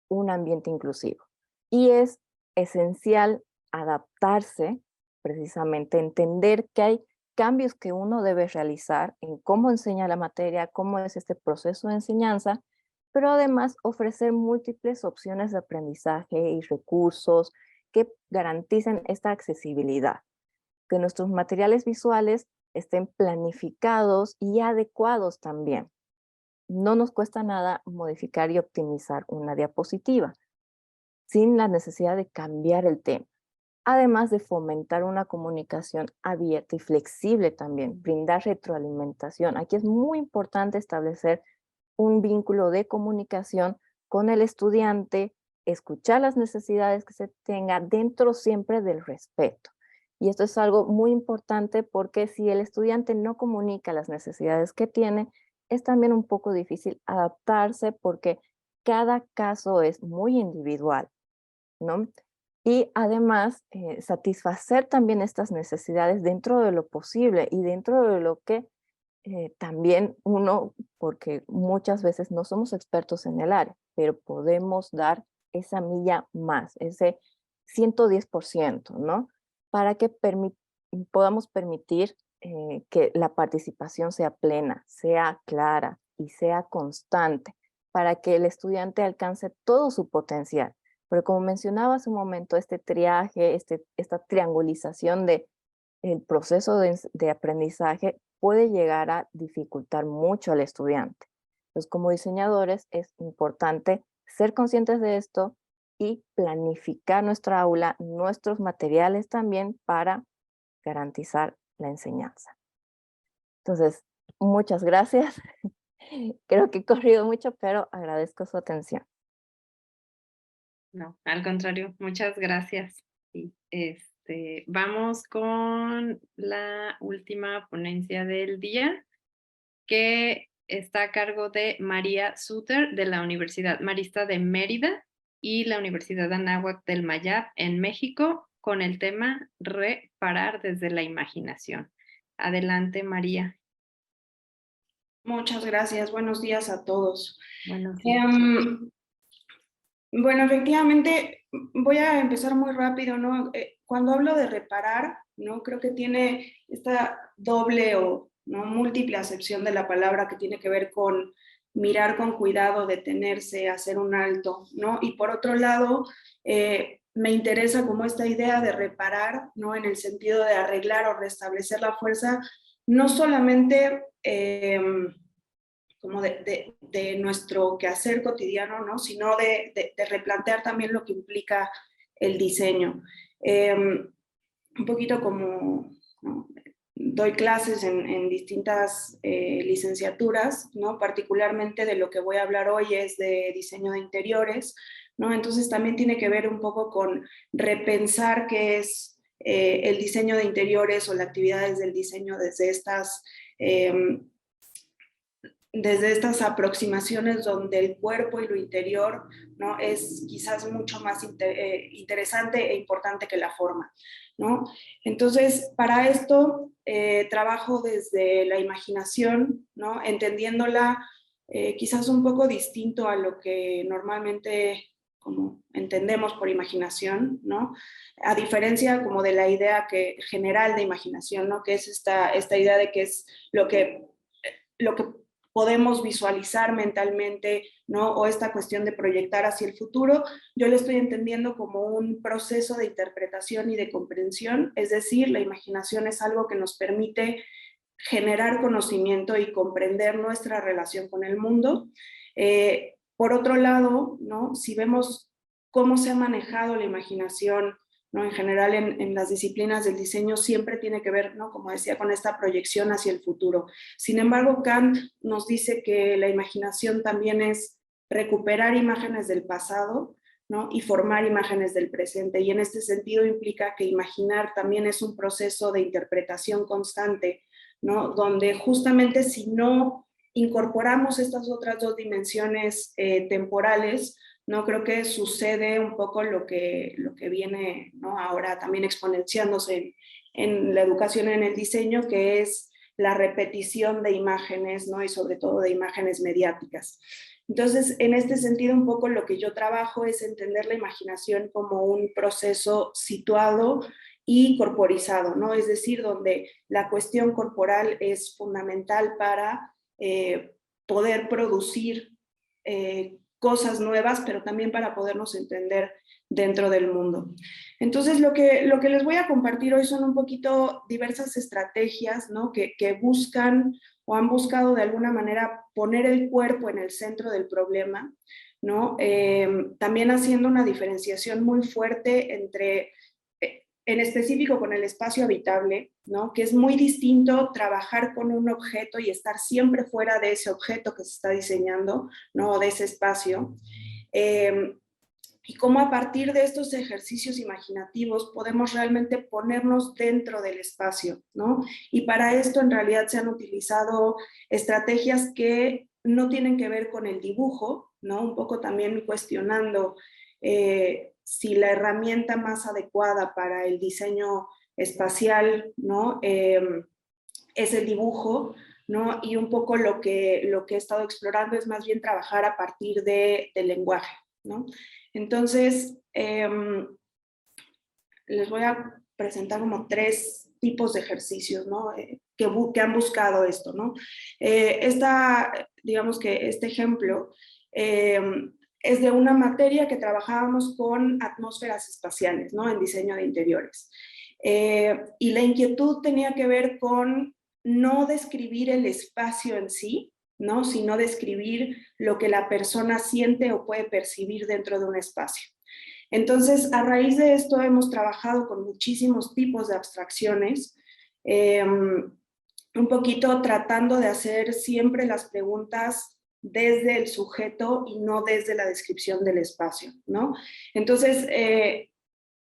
un ambiente inclusivo? Y es esencial adaptarse, precisamente entender que hay cambios que uno debe realizar en cómo enseña la materia, cómo es este proceso de enseñanza, pero además ofrecer múltiples opciones de aprendizaje y recursos que garanticen esta accesibilidad, que nuestros materiales visuales estén planificados y adecuados también. No nos cuesta nada modificar y optimizar una diapositiva, sin la necesidad de cambiar el tema. Además de fomentar una comunicación abierta y flexible también, brindar retroalimentación. Aquí es muy importante establecer un vínculo de comunicación con el estudiante, escuchar las necesidades que se tenga dentro siempre del respeto. Y esto es algo muy importante porque si el estudiante no comunica las necesidades que tiene, es también un poco difícil adaptarse porque cada caso es muy individual, ¿no? Y además, satisfacer también estas necesidades dentro de lo posible y dentro de lo que también uno, porque muchas veces no somos expertos en el área, pero podemos dar esa milla más, ese 110%, ¿no? Para que podamos permitir que la participación sea plena, sea clara y sea constante, para que el estudiante alcance todo su potencial. Pero como mencionaba hace un momento, este triaje, esta triangulización del proceso de aprendizaje puede llegar a dificultar mucho al estudiante. Entonces, como diseñadores es importante ser conscientes de esto y planificar nuestra aula, nuestros materiales también para garantizar la enseñanza. Entonces, muchas gracias. Creo que he corrido mucho, pero agradezco su atención. No, al contrario, muchas gracias. Sí, vamos con la última ponencia del día, que está a cargo de María Suter de la Universidad Marista de Mérida y la Universidad Anáhuac del Mayab en México, con el tema Reparar desde la imaginación. Adelante, María. Muchas gracias. Buenos días a todos. Buenos días. Bueno, efectivamente, voy a empezar muy rápido, ¿no? Cuando hablo de reparar, ¿no? Creo que tiene esta doble o ¿no? múltiple acepción de la palabra que tiene que ver con mirar con cuidado, detenerse, hacer un alto, ¿no? Y por otro lado, me interesa como esta idea de reparar, ¿no? En el sentido de arreglar o restablecer la fuerza, no solamente como de nuestro quehacer cotidiano, ¿no? Sino de replantear también lo que implica el diseño. Un poquito como, ¿no? doy clases en distintas licenciaturas, ¿no? Particularmente de lo que voy a hablar hoy es de diseño de interiores, ¿no? Entonces también tiene que ver un poco con repensar qué es el diseño de interiores o las actividades del diseño desde estas aproximaciones donde el cuerpo y lo interior, ¿no? Es quizás mucho más interesante e importante que la forma, ¿no? Entonces, para esto trabajo desde la imaginación, ¿no? Entendiéndola quizás un poco distinto a lo que normalmente como entendemos por imaginación, ¿no? A diferencia como de la idea general de imaginación, ¿no? Que es esta idea de que es lo que podemos visualizar mentalmente, ¿no? O esta cuestión de proyectar hacia el futuro, yo lo estoy entendiendo como un proceso de interpretación y de comprensión, es decir, la imaginación es algo que nos permite generar conocimiento y comprender nuestra relación con el mundo. Por otro lado, ¿no? Si vemos cómo se ha manejado la imaginación, ¿no? En general en las disciplinas del diseño siempre tiene que ver, ¿no? Como decía, con esta proyección hacia el futuro. Sin embargo, Kant nos dice que la imaginación también es recuperar imágenes del pasado, ¿no? Y formar imágenes del presente. Y en este sentido implica que imaginar también es un proceso de interpretación constante, ¿no? Donde justamente si no incorporamos estas otras dos dimensiones temporales, no creo que sucede un poco lo que viene, ¿no? Ahora también exponenciándose en la educación, en el diseño, que es la repetición de imágenes, ¿no? Y sobre todo de imágenes mediáticas. Entonces, en este sentido, un poco lo que yo trabajo es entender la imaginación como un proceso situado y corporizado, ¿no? Es decir, donde la cuestión corporal es fundamental para poder producir cosas nuevas, pero también para podernos entender dentro del mundo. Entonces, lo que les voy a compartir hoy son un poquito diversas estrategias, ¿no? que buscan o han buscado de alguna manera poner el cuerpo en el centro del problema, ¿no? También haciendo una diferenciación muy fuerte entre, en específico con el espacio habitable, ¿no? Que es muy distinto trabajar con un objeto y estar siempre fuera de ese objeto que se está diseñando, ¿no? De ese espacio. Y cómo a partir de estos ejercicios imaginativos podemos realmente ponernos dentro del espacio, ¿no? Y para esto en realidad se han utilizado estrategias que no tienen que ver con el dibujo, ¿no? Un poco también cuestionando si la herramienta más adecuada para el diseño espacial, ¿no? Es el dibujo, ¿no? Y un poco lo que he estado explorando es más bien trabajar a partir del lenguaje, ¿no? Entonces, les voy a presentar como 3 tipos de ejercicios, ¿no? Que han buscado esto, ¿no? Digamos que este ejemplo es de una materia que trabajábamos con atmósferas espaciales, ¿no? En diseño de interiores. Y la inquietud tenía que ver con no describir el espacio en sí, ¿no? Sino describir lo que la persona siente o puede percibir dentro de un espacio. Entonces, a raíz de esto hemos trabajado con muchísimos tipos de abstracciones, un poquito tratando de hacer siempre las preguntas desde el sujeto y no desde la descripción del espacio, ¿no? Entonces,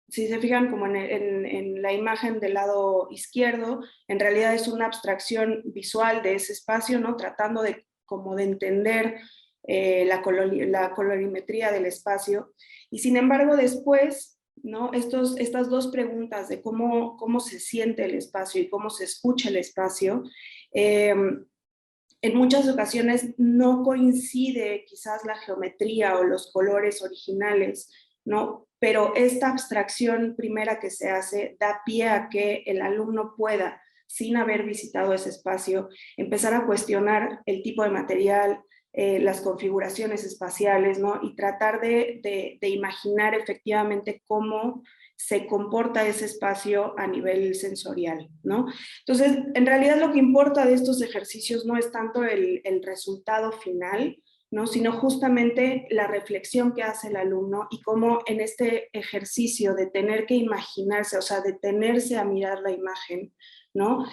si se fijan como en la imagen del lado izquierdo, en realidad es una abstracción visual de ese espacio, ¿no? Tratando de entender la colorimetría del espacio. Y sin embargo después, ¿no? Estas 2 preguntas de cómo se siente el espacio y cómo se escucha el espacio, en muchas ocasiones no coincide quizás la geometría o los colores originales, ¿no? Pero esta abstracción primera que se hace da pie a que el alumno pueda, sin haber visitado ese espacio, empezar a cuestionar el tipo de material, las configuraciones espaciales, ¿no? Y tratar de imaginar efectivamente cómo se comporta ese espacio a nivel sensorial, ¿no? Entonces, en realidad lo que importa de estos ejercicios no es tanto el resultado final, ¿no? Sino justamente la reflexión que hace el alumno y cómo en este ejercicio de tener que imaginarse, o sea, detenerse a mirar la imagen, ¿no?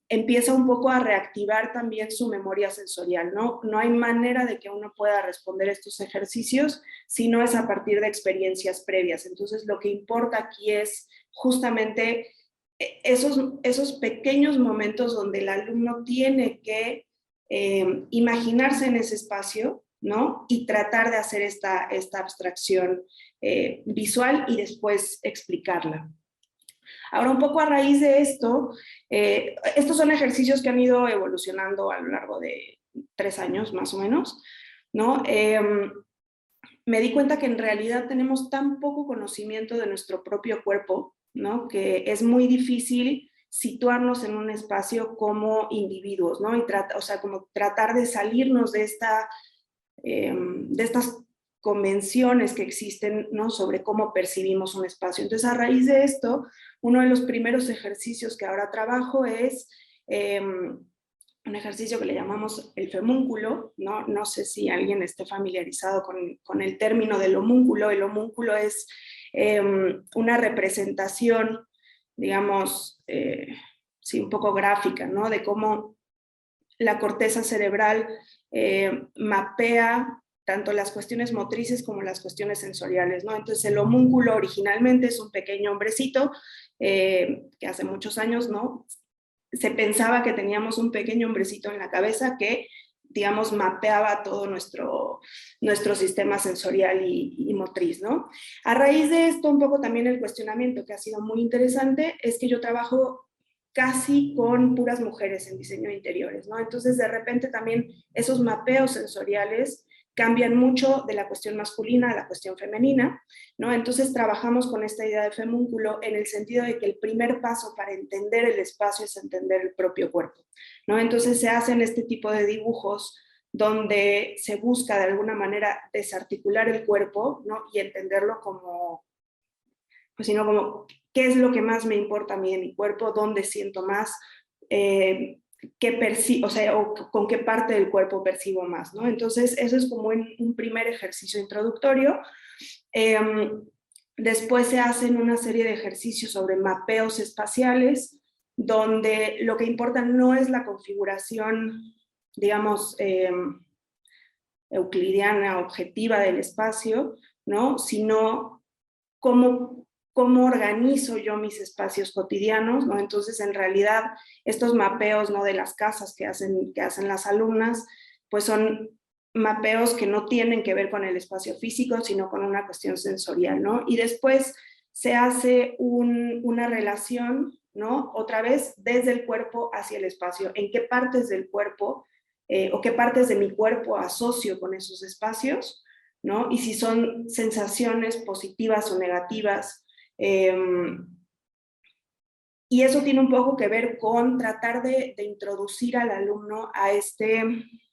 Empieza un poco a reactivar también su memoria sensorial, ¿no? No hay manera de que uno pueda responder estos ejercicios si no es a partir de experiencias previas. Entonces, lo que importa aquí es justamente esos pequeños momentos donde el alumno tiene que imaginarse en ese espacio, ¿no? Y tratar de hacer esta abstracción visual y después explicarla. Ahora, un poco a raíz de esto, estos son ejercicios que han ido evolucionando a lo largo de 3 años más o menos, ¿no? Me di cuenta que en realidad tenemos tan poco conocimiento de nuestro propio cuerpo, ¿no? Que es muy difícil situarnos en un espacio como individuos, ¿no? Y o sea, como tratar de salirnos de estas convenciones que existen, ¿no? Sobre cómo percibimos un espacio. Entonces, a raíz de esto, uno de los primeros ejercicios que ahora trabajo es un ejercicio que le llamamos el femúnculo, ¿no? No sé si alguien esté familiarizado con el término del homúnculo. El homúnculo es una representación, digamos, sí, un poco gráfica, ¿no? De cómo la corteza cerebral mapea tanto las cuestiones motrices como las cuestiones sensoriales, ¿no? Entonces el homúnculo originalmente es un pequeño hombrecito que hace muchos años, ¿no? Se pensaba que teníamos un pequeño hombrecito en la cabeza que, digamos, mapeaba todo nuestro sistema sensorial y motriz, ¿no? A raíz de esto, un poco también el cuestionamiento que ha sido muy interesante es que yo trabajo casi con puras mujeres en diseño de interiores, ¿no? Entonces, de repente también esos mapeos sensoriales cambian mucho de la cuestión masculina a la cuestión femenina, ¿no? Entonces trabajamos con esta idea de femúnculo en el sentido de que el primer paso para entender el espacio es entender el propio cuerpo, ¿no? Entonces se hacen este tipo de dibujos donde se busca de alguna manera desarticular el cuerpo, ¿no? Y entenderlo como, pues sino como, ¿qué es lo que más me importa a mí en mi cuerpo? ¿Dónde siento más? O sea, o con qué parte del cuerpo percibo más, ¿no? Entonces, eso es como un primer ejercicio introductorio. Después se hacen una serie de ejercicios sobre mapeos espaciales, donde lo que importa no es la configuración, digamos, euclidiana, objetiva del espacio, ¿no? Sino cómo organizo yo mis espacios cotidianos, ¿no? Entonces, en realidad, estos mapeos, ¿no? De las casas que hacen las alumnas, pues son mapeos que no tienen que ver con el espacio físico, sino con una cuestión sensorial, ¿no? Y después se hace una relación, ¿no? Otra vez, desde el cuerpo hacia el espacio. ¿En qué partes del cuerpo o qué partes de mi cuerpo asocio con esos espacios, ¿no? Y si son sensaciones positivas o negativas. Y eso tiene un poco que ver con tratar de introducir al alumno a este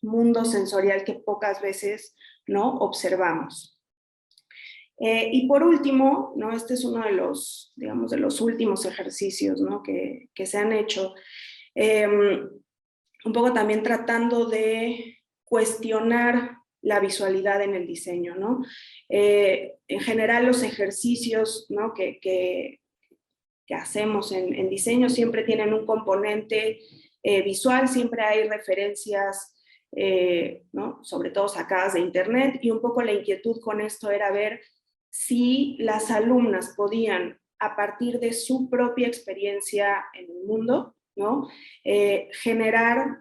mundo sensorial que pocas veces, ¿no? Observamos. Y por último, ¿no? Este es uno de los, digamos, de los últimos ejercicios, ¿no? que se han hecho. Un poco también tratando de cuestionar la visualidad en el diseño, ¿no? En general los ejercicios, ¿no? que hacemos en diseño siempre tienen un componente visual, siempre hay referencias, ¿no? Sobre todo sacadas de internet, y un poco la inquietud con esto era ver si las alumnas podían, a partir de su propia experiencia en el mundo, ¿no? Generar,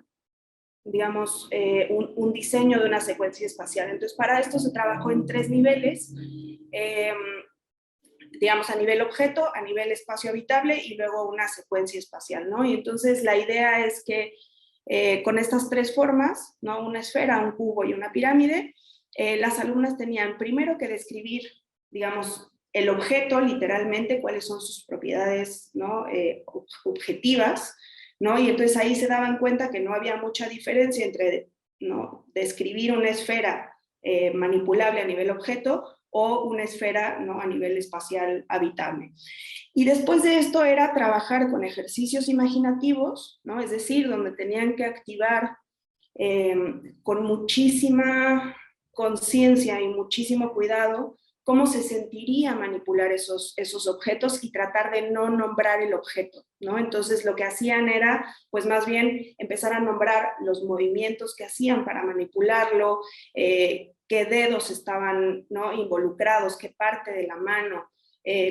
digamos, un diseño de una secuencia espacial. Entonces, para esto se trabajó en 3 niveles, digamos, a nivel objeto, a nivel espacio habitable y luego una secuencia espacial, ¿no? Y entonces la idea es que con estas 3 formas, ¿no? Una esfera, un cubo y una pirámide, las alumnas tenían primero que describir, digamos, el objeto, literalmente, cuáles son sus propiedades, ¿no? Objetivas, ¿no? Y entonces ahí se daban cuenta que no había mucha diferencia entre, ¿no? Describir una esfera manipulable a nivel objeto o una esfera, ¿no? A nivel espacial habitable. Y después de esto era trabajar con ejercicios imaginativos, ¿no? Es decir, donde tenían que activar con muchísima conciencia y muchísimo cuidado cómo se sentiría manipular esos objetos y tratar de no nombrar el objeto, ¿no? Entonces lo que hacían era, pues más bien empezar a nombrar los movimientos que hacían para manipularlo, qué dedos estaban, ¿no?, involucrados, qué parte de la mano,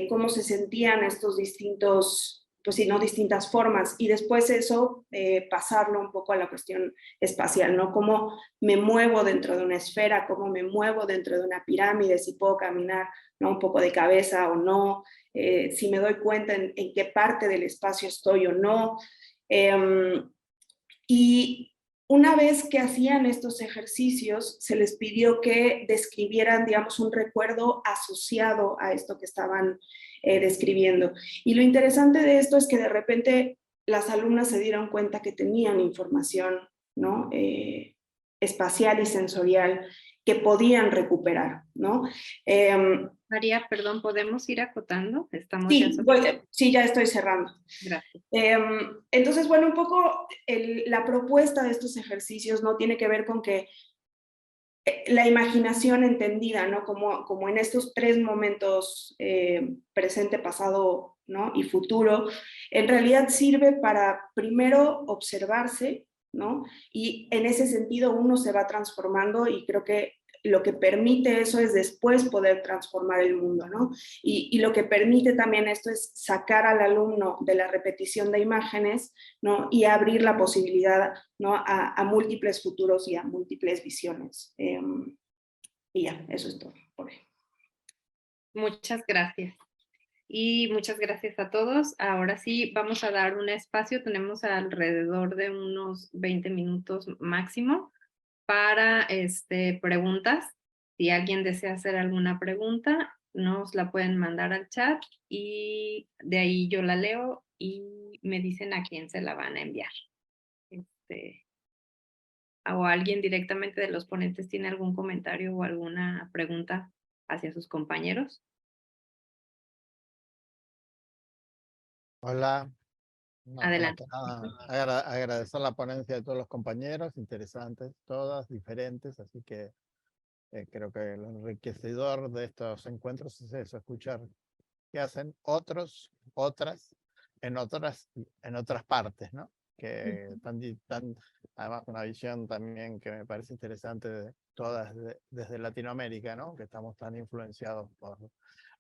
cómo se sentían estos distintos, pues sí, ¿no?, distintas formas, y después eso pasarlo un poco a la cuestión espacial, ¿no? Cómo me muevo dentro de una esfera, cómo me muevo dentro de una pirámide, si puedo caminar, ¿no?, un poco de cabeza o no, si me doy cuenta en qué parte del espacio estoy o no. Y una vez que hacían estos ejercicios, se les pidió que describieran, digamos, un recuerdo asociado a esto que estaban describiendo. Y lo interesante de esto es que de repente las alumnas se dieron cuenta que tenían información, ¿no?, espacial y sensorial que podían recuperar, ¿no? María, perdón, ¿podemos ir acotando? Estamos Sí, ya sobre... sí, ya estoy cerrando. Gracias. Entonces, bueno, un poco la propuesta de estos ejercicios no tiene que ver con que la imaginación entendida, ¿no?, como en estos tres momentos, presente, pasado, ¿no?, y futuro, en realidad sirve para primero observarse, ¿no? Y en ese sentido uno se va transformando, y creo que lo que permite eso es después poder transformar el mundo, ¿no? Y lo que permite también esto es sacar al alumno de la repetición de imágenes, ¿no?, y abrir la posibilidad, ¿no?, a múltiples futuros y a múltiples visiones. Y ya, eso es todo por hoy. Muchas gracias. Y muchas gracias a todos. Ahora sí, vamos a dar un espacio. Tenemos alrededor de unos 20 minutos máximo para preguntas. Si alguien desea hacer alguna pregunta, nos la pueden mandar al chat y de ahí yo la leo y me dicen a quién se la van a enviar. O alguien directamente de los ponentes tiene algún comentario o alguna pregunta hacia sus compañeros. Hola. No, Adelante. agradecer la ponencia de todos los compañeros, interesantes, todas diferentes, así que creo que lo enriquecedor de estos encuentros es eso, escuchar qué hacen otros, otras, en otras partes, ¿no? Que además una visión también que me parece interesante de todas desde Latinoamérica, ¿no? Que estamos tan influenciados por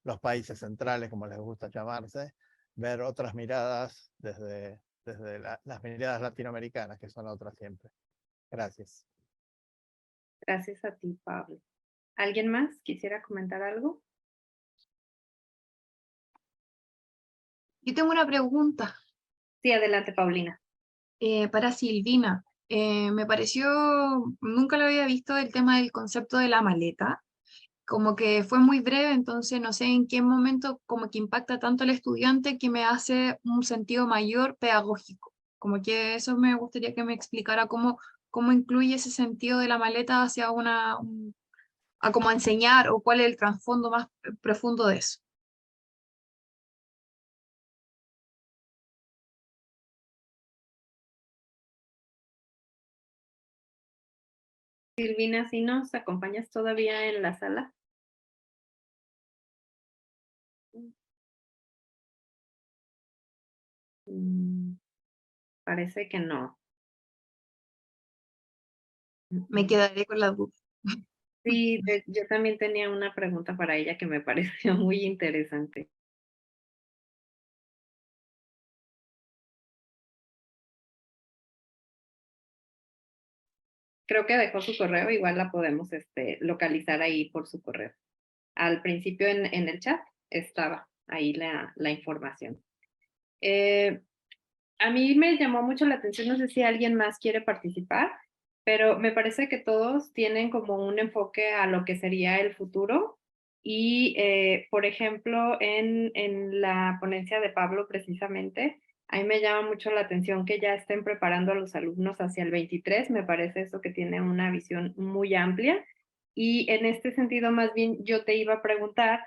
los países centrales, como les gusta llamarse, ver otras miradas desde las miradas latinoamericanas, que son otras siempre. Gracias. Gracias a ti, Pablo. ¿Alguien más quisiera comentar algo? Yo tengo una pregunta. Sí, adelante, Paulina. Para Silvina. Me pareció, nunca lo había visto, el tema del concepto de la maleta. Como que fue muy breve, entonces no sé en qué momento como que impacta tanto al estudiante que me hace un sentido mayor pedagógico. Como que eso me gustaría que me explicara cómo incluye ese sentido de la maleta hacia a cómo enseñar, o cuál es el trasfondo más profundo de eso. Silvina, ¿sí nos acompañas todavía en la sala? Parece que no. Me quedaré con la duda. Sí, yo también tenía una pregunta para ella que me pareció muy interesante. Creo que dejó su correo, igual la podemos localizar ahí por su correo. Al principio en el chat estaba ahí la información. A mí me llamó mucho la atención, no sé si alguien más quiere participar, pero me parece que todos tienen como un enfoque a lo que sería el futuro. Y, por ejemplo, en la ponencia de Pablo precisamente, a mí me llama mucho la atención que ya estén preparando a los alumnos hacia el 23, me parece eso que tiene una visión muy amplia. Y en este sentido, más bien, yo te iba a preguntar,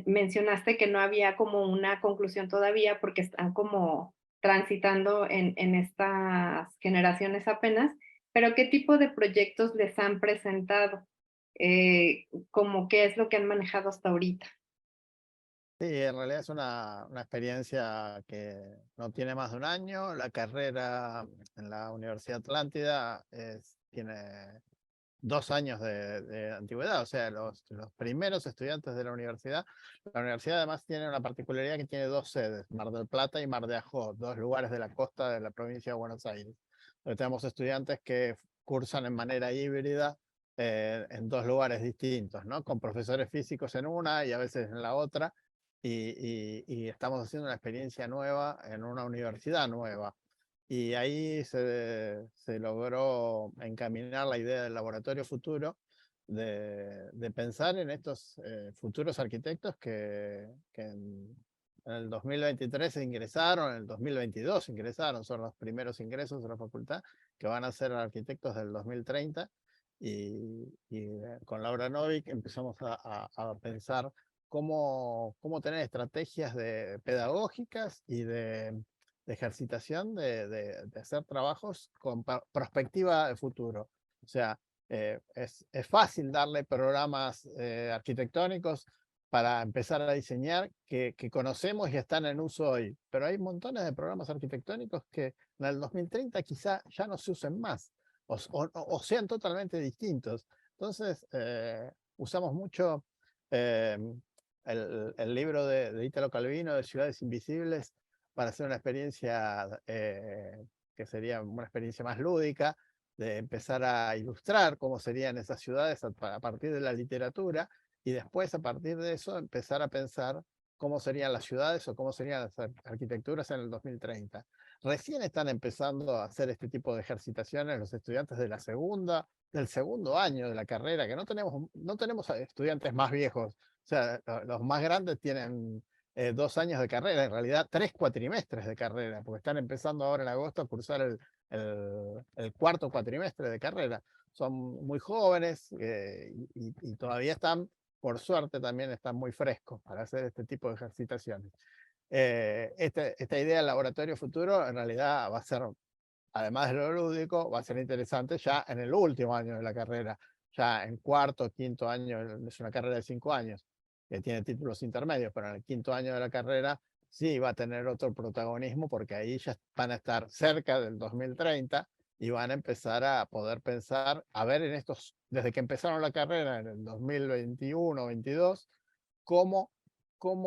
mencionaste que no había como una conclusión todavía porque están como transitando en estas generaciones apenas, pero ¿qué tipo de proyectos les han presentado? ¿Cómo qué es lo que han manejado hasta ahorita? Sí, en realidad es una experiencia que no tiene más de un año. La carrera en la Universidad Atlántida tiene 2 años de antigüedad, o sea, los primeros estudiantes de la universidad además tiene una particularidad que tiene 2 sedes, Mar del Plata y Mar de Ajó, 2 lugares de la costa de la provincia de Buenos Aires. Donde tenemos estudiantes que cursan en manera híbrida en 2 lugares distintos, ¿no? Con profesores físicos en una y a veces en la otra, y estamos haciendo una experiencia nueva en una universidad nueva. Y ahí se logró encaminar la idea del laboratorio futuro, de pensar en estos futuros arquitectos que en el 2023 se ingresaron, en el 2022 ingresaron, son los primeros ingresos de la facultad, que van a ser arquitectos del 2030. Y con Laura Novik empezamos a pensar cómo tener estrategias pedagógicas y de ejercitación de hacer trabajos con perspectiva de futuro. O sea, es fácil darle programas arquitectónicos para empezar a diseñar que conocemos y están en uso hoy, pero hay montones de programas arquitectónicos que en el 2030 quizá ya no se usen más o sean totalmente distintos. Entonces, usamos mucho el libro de Italo Calvino, de Ciudades Invisibles, para hacer una experiencia que sería una experiencia más lúdica, de empezar a ilustrar cómo serían esas ciudades a partir de la literatura, y después a partir de eso empezar a pensar cómo serían las ciudades o cómo serían las arquitecturas en el 2030. Recién están empezando a hacer este tipo de ejercitaciones los estudiantes del segundo año de la carrera, que no tenemos estudiantes más viejos, o sea, los más grandes tienen 2 años de carrera, en realidad 3 cuatrimestres de carrera, porque están empezando ahora en agosto a cursar el 4º cuatrimestre de carrera. Son muy jóvenes y todavía están, por suerte, también están muy frescos para hacer este tipo de ejercitaciones. Esta idea del laboratorio futuro en realidad va a ser, además de lo lúdico, va a ser interesante ya en el último año de la carrera, ya en 4º, 5º año, es una carrera de 5 años, que tiene títulos intermedios, pero en el 5º año de la carrera sí va a tener otro protagonismo, porque ahí ya van a estar cerca del 2030 y van a empezar a poder pensar, a ver desde que empezaron la carrera en el 2021-22, cómo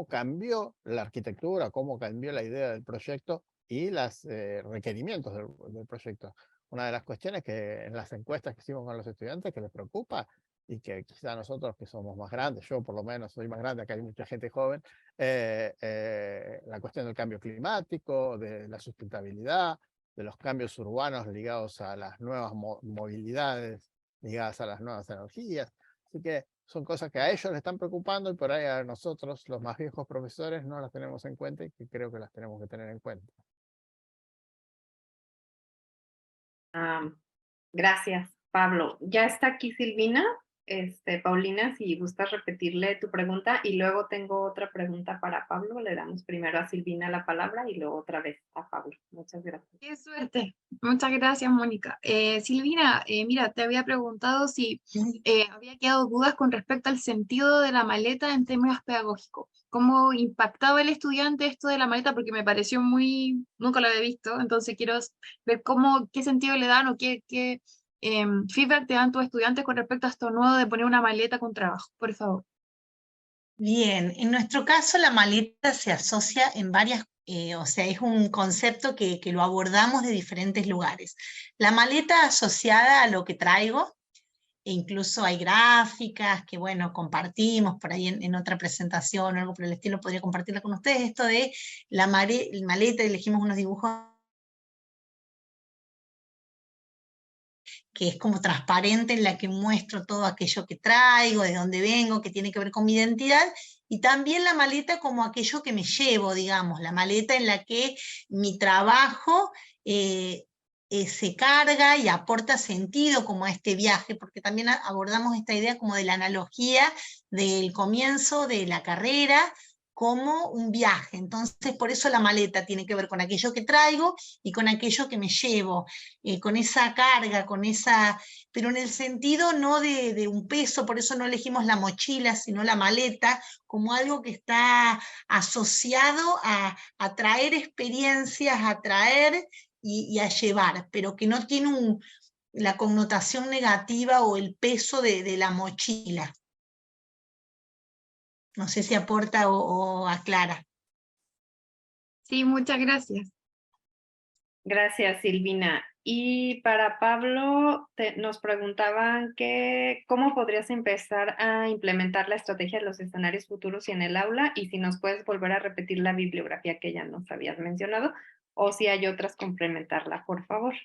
cambió la arquitectura, cómo cambió la idea del proyecto y los requerimientos del proyecto. Una de las cuestiones que en las encuestas que hicimos con los estudiantes que les preocupa, y que quizá nosotros que somos más grandes, yo por lo menos soy más grande, acá hay mucha gente joven, la cuestión del cambio climático, de la sustentabilidad, de los cambios urbanos ligados a las nuevas movilidades, ligadas a las nuevas energías. Así que son cosas que a ellos les están preocupando y por ahí a nosotros, los más viejos profesores, no las tenemos en cuenta y que creo que las tenemos que tener en cuenta. Gracias, Pablo. Ya está aquí Silvina. Paulina, si gustas repetirle tu pregunta, y luego tengo otra pregunta para Pablo. Le damos primero a Silvina la palabra y luego otra vez a Pablo. Muchas gracias. Qué suerte. Muchas gracias, Mónica. Silvina, mira, te había preguntado si había quedado dudas con respecto al sentido de la maleta en términos pedagógicos. ¿Cómo impactaba el estudiante esto de la maleta? Porque me pareció nunca lo había visto, entonces quiero ver qué sentido le dan o qué feedback te dan tus estudiantes con respecto a esto nuevo de poner una maleta con trabajo, por favor. Bien, en nuestro caso la maleta se asocia en varias, o sea, es un concepto que lo abordamos de diferentes lugares. La maleta asociada a lo que traigo, e incluso hay gráficas que, bueno, compartimos por ahí en otra presentación o algo por el estilo, podría compartirla con ustedes. Esto de la maleta, elegimos unos dibujos que es como transparente, en la que muestro todo aquello que traigo, de dónde vengo, que tiene que ver con mi identidad, y también la maleta como aquello que me llevo, digamos, la maleta en la que mi trabajo se carga y aporta sentido como a este viaje, porque también abordamos esta idea como de la analogía del comienzo de la carrera como un viaje. Entonces, por eso la maleta tiene que ver con aquello que traigo y con aquello que me llevo, con esa carga, pero en el sentido no de un peso, por eso no elegimos la mochila, sino la maleta, como algo que está asociado a traer experiencias, a traer y a llevar, pero que no tiene la connotación negativa o el peso de la mochila. No sé si aporta o aclara. Sí, muchas gracias. Gracias, Silvina. Y para Pablo, nos preguntaban cómo podrías empezar a implementar la estrategia de los escenarios futuros y en el aula, y si nos puedes volver a repetir la bibliografía que ya nos habías mencionado, o si hay otras, complementarla, por favor.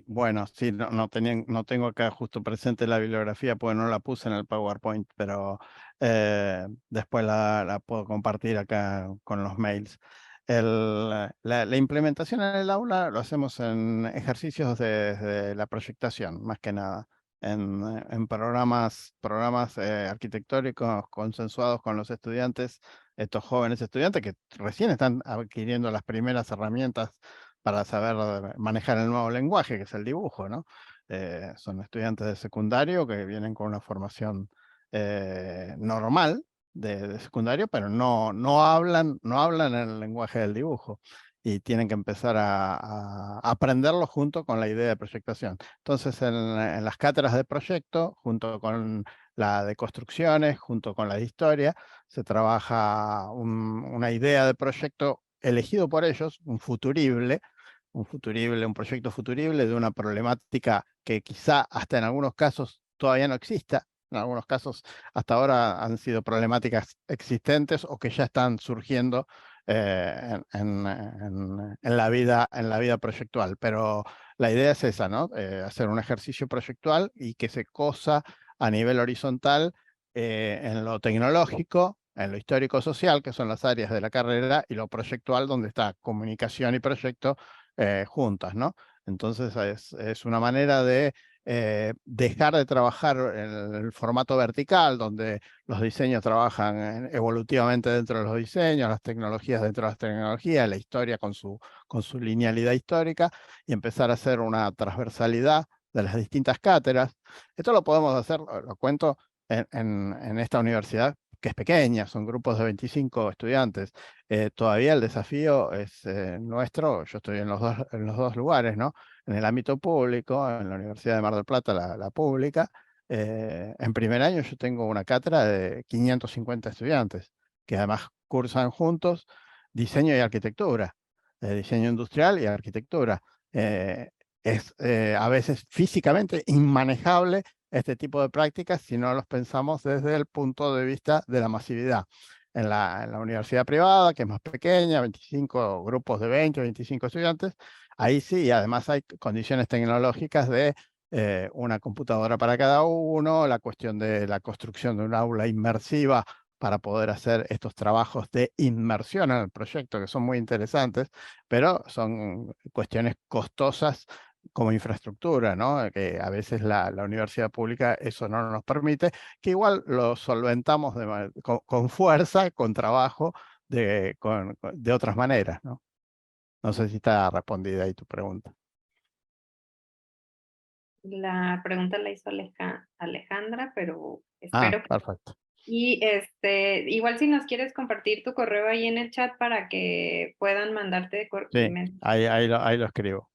Bueno, sí, no tengo acá justo presente la bibliografía, porque no la puse en el PowerPoint, pero después la puedo compartir acá con los mails. La implementación en el aula lo hacemos en ejercicios de la proyectación, más que nada, en programas arquitectónicos consensuados con los estudiantes, estos jóvenes estudiantes que recién están adquiriendo las primeras herramientas para saber manejar el nuevo lenguaje, que es el dibujo, ¿no? Son estudiantes de secundario que vienen con una formación normal de secundario, pero no hablan el lenguaje del dibujo y tienen que empezar a aprenderlo junto con la idea de proyectación. Entonces, en las cátedras de proyecto, junto con la de construcciones, junto con la de historia, se trabaja una idea de proyecto elegido por ellos, un proyecto futurible de una problemática que quizá hasta en algunos casos todavía no exista. En algunos casos hasta ahora han sido problemáticas existentes o que ya están surgiendo en la vida proyectual. Pero la idea es esa, ¿no? Hacer un ejercicio proyectual y que se cosa a nivel horizontal en lo tecnológico, en lo histórico-social, que son las áreas de la carrera, y lo proyectual, donde está comunicación y proyecto juntas, ¿no? Entonces es una manera de dejar de trabajar en el formato vertical, donde los diseños trabajan evolutivamente dentro de los diseños, las tecnologías dentro de las tecnologías, la historia con su linealidad histórica, y empezar a hacer una transversalidad de las distintas cátedras. Esto lo podemos hacer, lo cuento, en esta universidad, que es pequeña, son grupos de 25 estudiantes. Todavía el desafío es nuestro. Yo estoy en los dos lugares, ¿no? En el ámbito público, en la Universidad de Mar del Plata, la pública. En primer año yo tengo una cátedra de 550 estudiantes, que además cursan juntos diseño y arquitectura, diseño industrial y arquitectura. Es a veces físicamente inmanejable este tipo de prácticas si no los pensamos desde el punto de vista de la masividad. En la universidad privada, que es más pequeña, 25 grupos de 20, 25 estudiantes, ahí sí, y además hay condiciones tecnológicas de una computadora para cada uno, la cuestión de la construcción de un aula inmersiva para poder hacer estos trabajos de inmersión en el proyecto, que son muy interesantes, pero son cuestiones costosas como infraestructura, ¿no? Que a veces la universidad pública eso no nos permite, que igual lo solventamos con fuerza, con trabajo, de otras maneras, ¿no? No sé si está respondida ahí tu pregunta. La pregunta la hizo Alejandra, pero espero que... Perfecto. Y igual si nos quieres compartir tu correo ahí en el chat para que puedan mandarte Sí, ahí lo escribo.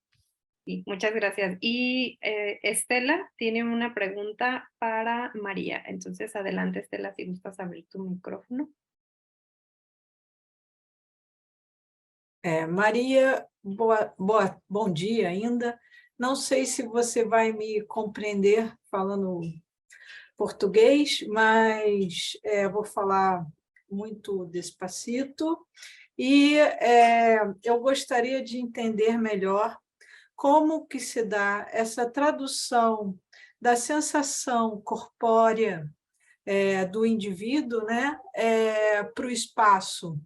Sí, muchas gracias. Y Estela tiene una pregunta para María. Entonces, adelante, Estela, si gustas abrir tu micrófono. Maria, bom dia ainda. Não sei se você vai me compreender falando português, mas vou falar muito despacito. E eu gostaria de entender melhor como que se dá essa tradução da sensação corpórea do indivíduo, né, para o espaço.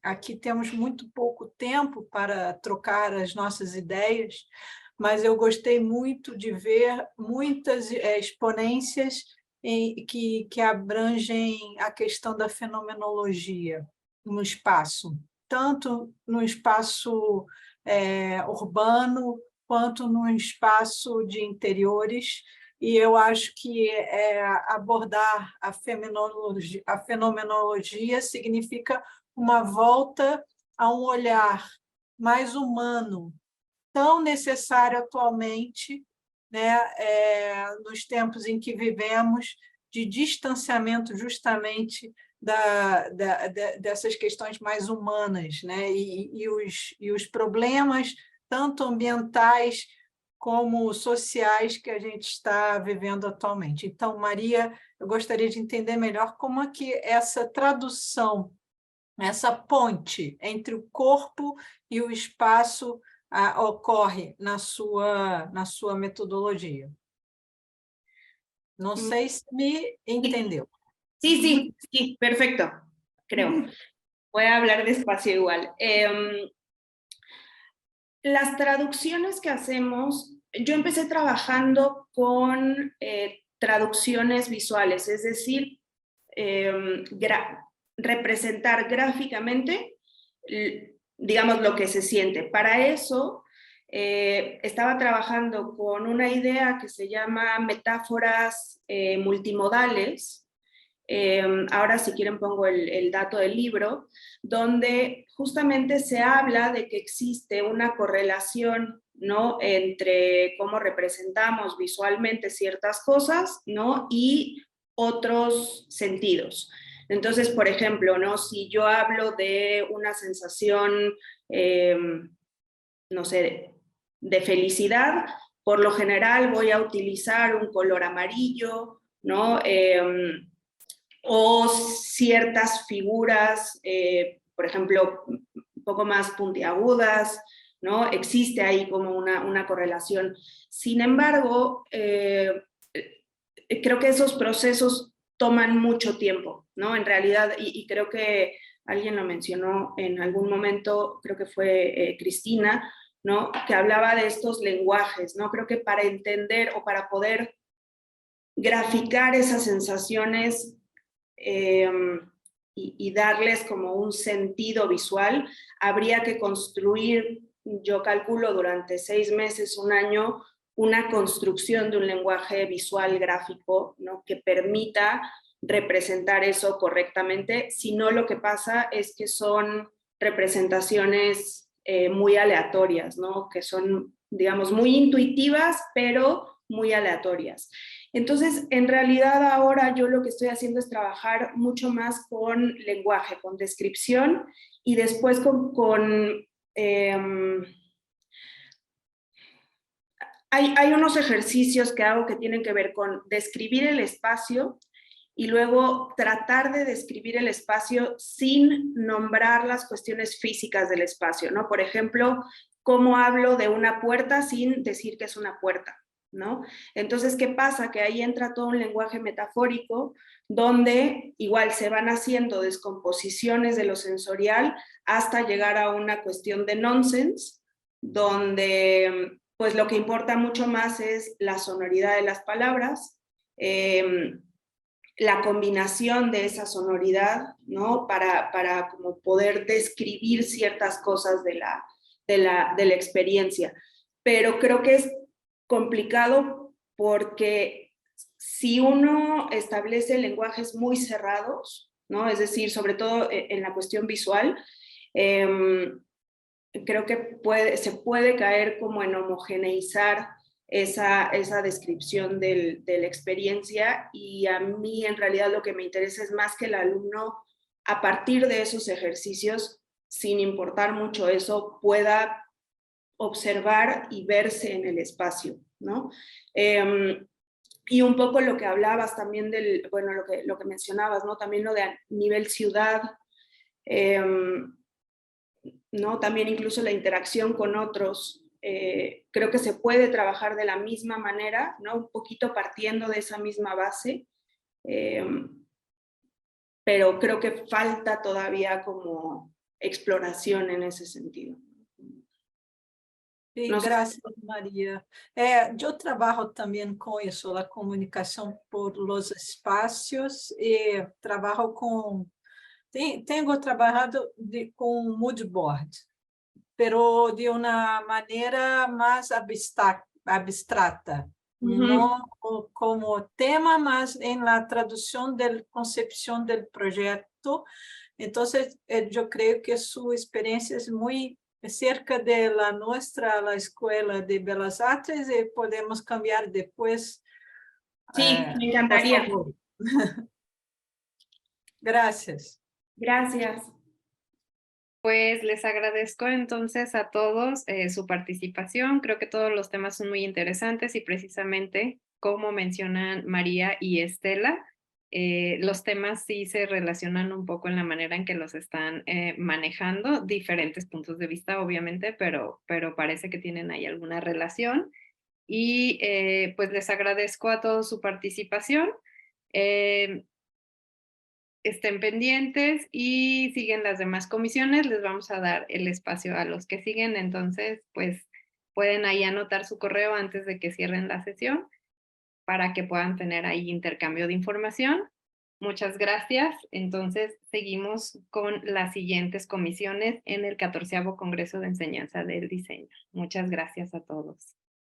Aqui temos muito pouco tempo para trocar as nossas ideias, mas eu gostei muito de ver muitas exponências que abrangem a questão da fenomenologia no espaço, tanto no espaço urbano, quanto no espaço de interiores, e eu acho que abordar a fenomenologia significa uma volta a um olhar mais humano, tão necessário atualmente, né, nos tempos em que vivemos, de distanciamento justamente dessas questões mais humanas, né, e os problemas, tanto ambientais como sociais, que a gente está vivendo atualmente. Então, Maria, eu gostaria de entender melhor como é que essa tradução, essa ponte entre o corpo e o espaço ocorre na sua metodologia. No sé si me entendió. Sí, perfecto, creo. Voy a hablar despacio igual. Las traducciones que hacemos, yo empecé trabajando con traducciones visuales, es decir, representar gráficamente, digamos, lo que se siente. Para eso, estaba trabajando con una idea que se llama metáforas multimodales. Ahora, si quieren, pongo el dato del libro, donde justamente se habla de que existe una correlación, ¿no?, entre cómo representamos visualmente ciertas cosas, ¿no?, y otros sentidos. Entonces, por ejemplo, ¿no?, si yo hablo de una sensación, no sé, de felicidad, por lo general voy a utilizar un color amarillo, ¿no?, o ciertas figuras, por ejemplo, un poco más puntiagudas, ¿no? Existe ahí como una correlación. Sin embargo, creo que esos procesos toman mucho tiempo, ¿no? En realidad, y creo que alguien lo mencionó en algún momento, creo que fue Cristina, ¿no?, que hablaba de estos lenguajes, ¿no? Creo que para entender o para poder graficar esas sensaciones y darles como un sentido visual, habría que construir, yo calculo, durante 6 meses, 1 año, una construcción de un lenguaje visual gráfico, ¿no?, que permita representar eso correctamente. Si no, lo que pasa es que son representaciones muy aleatorias, ¿no?, que son, digamos, muy intuitivas, pero muy aleatorias. Entonces, en realidad ahora yo lo que estoy haciendo es trabajar mucho más con lenguaje, con descripción, y después hay unos ejercicios que hago que tienen que ver con describir el espacio y luego tratar de describir el espacio sin nombrar las cuestiones físicas del espacio, ¿no? Por ejemplo, ¿cómo hablo de una puerta sin decir que es una puerta?, ¿no? Entonces, ¿qué pasa? Que ahí entra todo un lenguaje metafórico donde igual se van haciendo descomposiciones de lo sensorial hasta llegar a una cuestión de nonsense, donde pues lo que importa mucho más es la sonoridad de las palabras, la combinación de esa sonoridad, ¿no?, para como poder describir ciertas cosas de la experiencia. Pero creo que es complicado porque si uno establece lenguajes muy cerrados, ¿no?, es decir, sobre todo en la cuestión visual, creo que se puede caer como en homogeneizar esa descripción de la experiencia, y a mí en realidad lo que me interesa es más que el alumno, a partir de esos ejercicios, sin importar mucho eso, pueda observar y verse en el espacio, ¿no? Y un poco lo que hablabas también bueno, lo que mencionabas, ¿no?, también lo de a nivel ciudad, ¿no?, también incluso la interacción con otros, creo que se puede trabajar de la misma manera, ¿no?, un poquito partiendo de esa misma base, pero creo que falta todavía como exploración en ese sentido. Sí, No sé. gracias, María. Yo trabajo también con eso, la comunicación por los espacios, y trabajo con, tengo trabajado con mood board, pero de una manera más abstracta, no como tema, más en la traducción de la concepción del proyecto. Entonces, yo creo que su experiencia es muy cerca de la nuestra, la Escuela de Belas Artes, y podemos cambiar después. Sí, me Por encantaría. favor. Gracias. Gracias. Pues les agradezco entonces a todos su participación. Creo que todos los temas son muy interesantes y precisamente, como mencionan María y Estela, los temas sí se relacionan un poco en la manera en que los están manejando, diferentes puntos de vista obviamente, pero parece que tienen ahí alguna relación. Y pues les agradezco a todos su participación. Estén pendientes y siguen las demás comisiones, les vamos a dar el espacio a los que siguen, entonces pues pueden ahí anotar su correo antes de que cierren la sesión para que puedan tener ahí intercambio de información. Muchas gracias, entonces seguimos con las siguientes comisiones en el 14º Congreso de Enseñanza del Diseño. Muchas gracias a todos.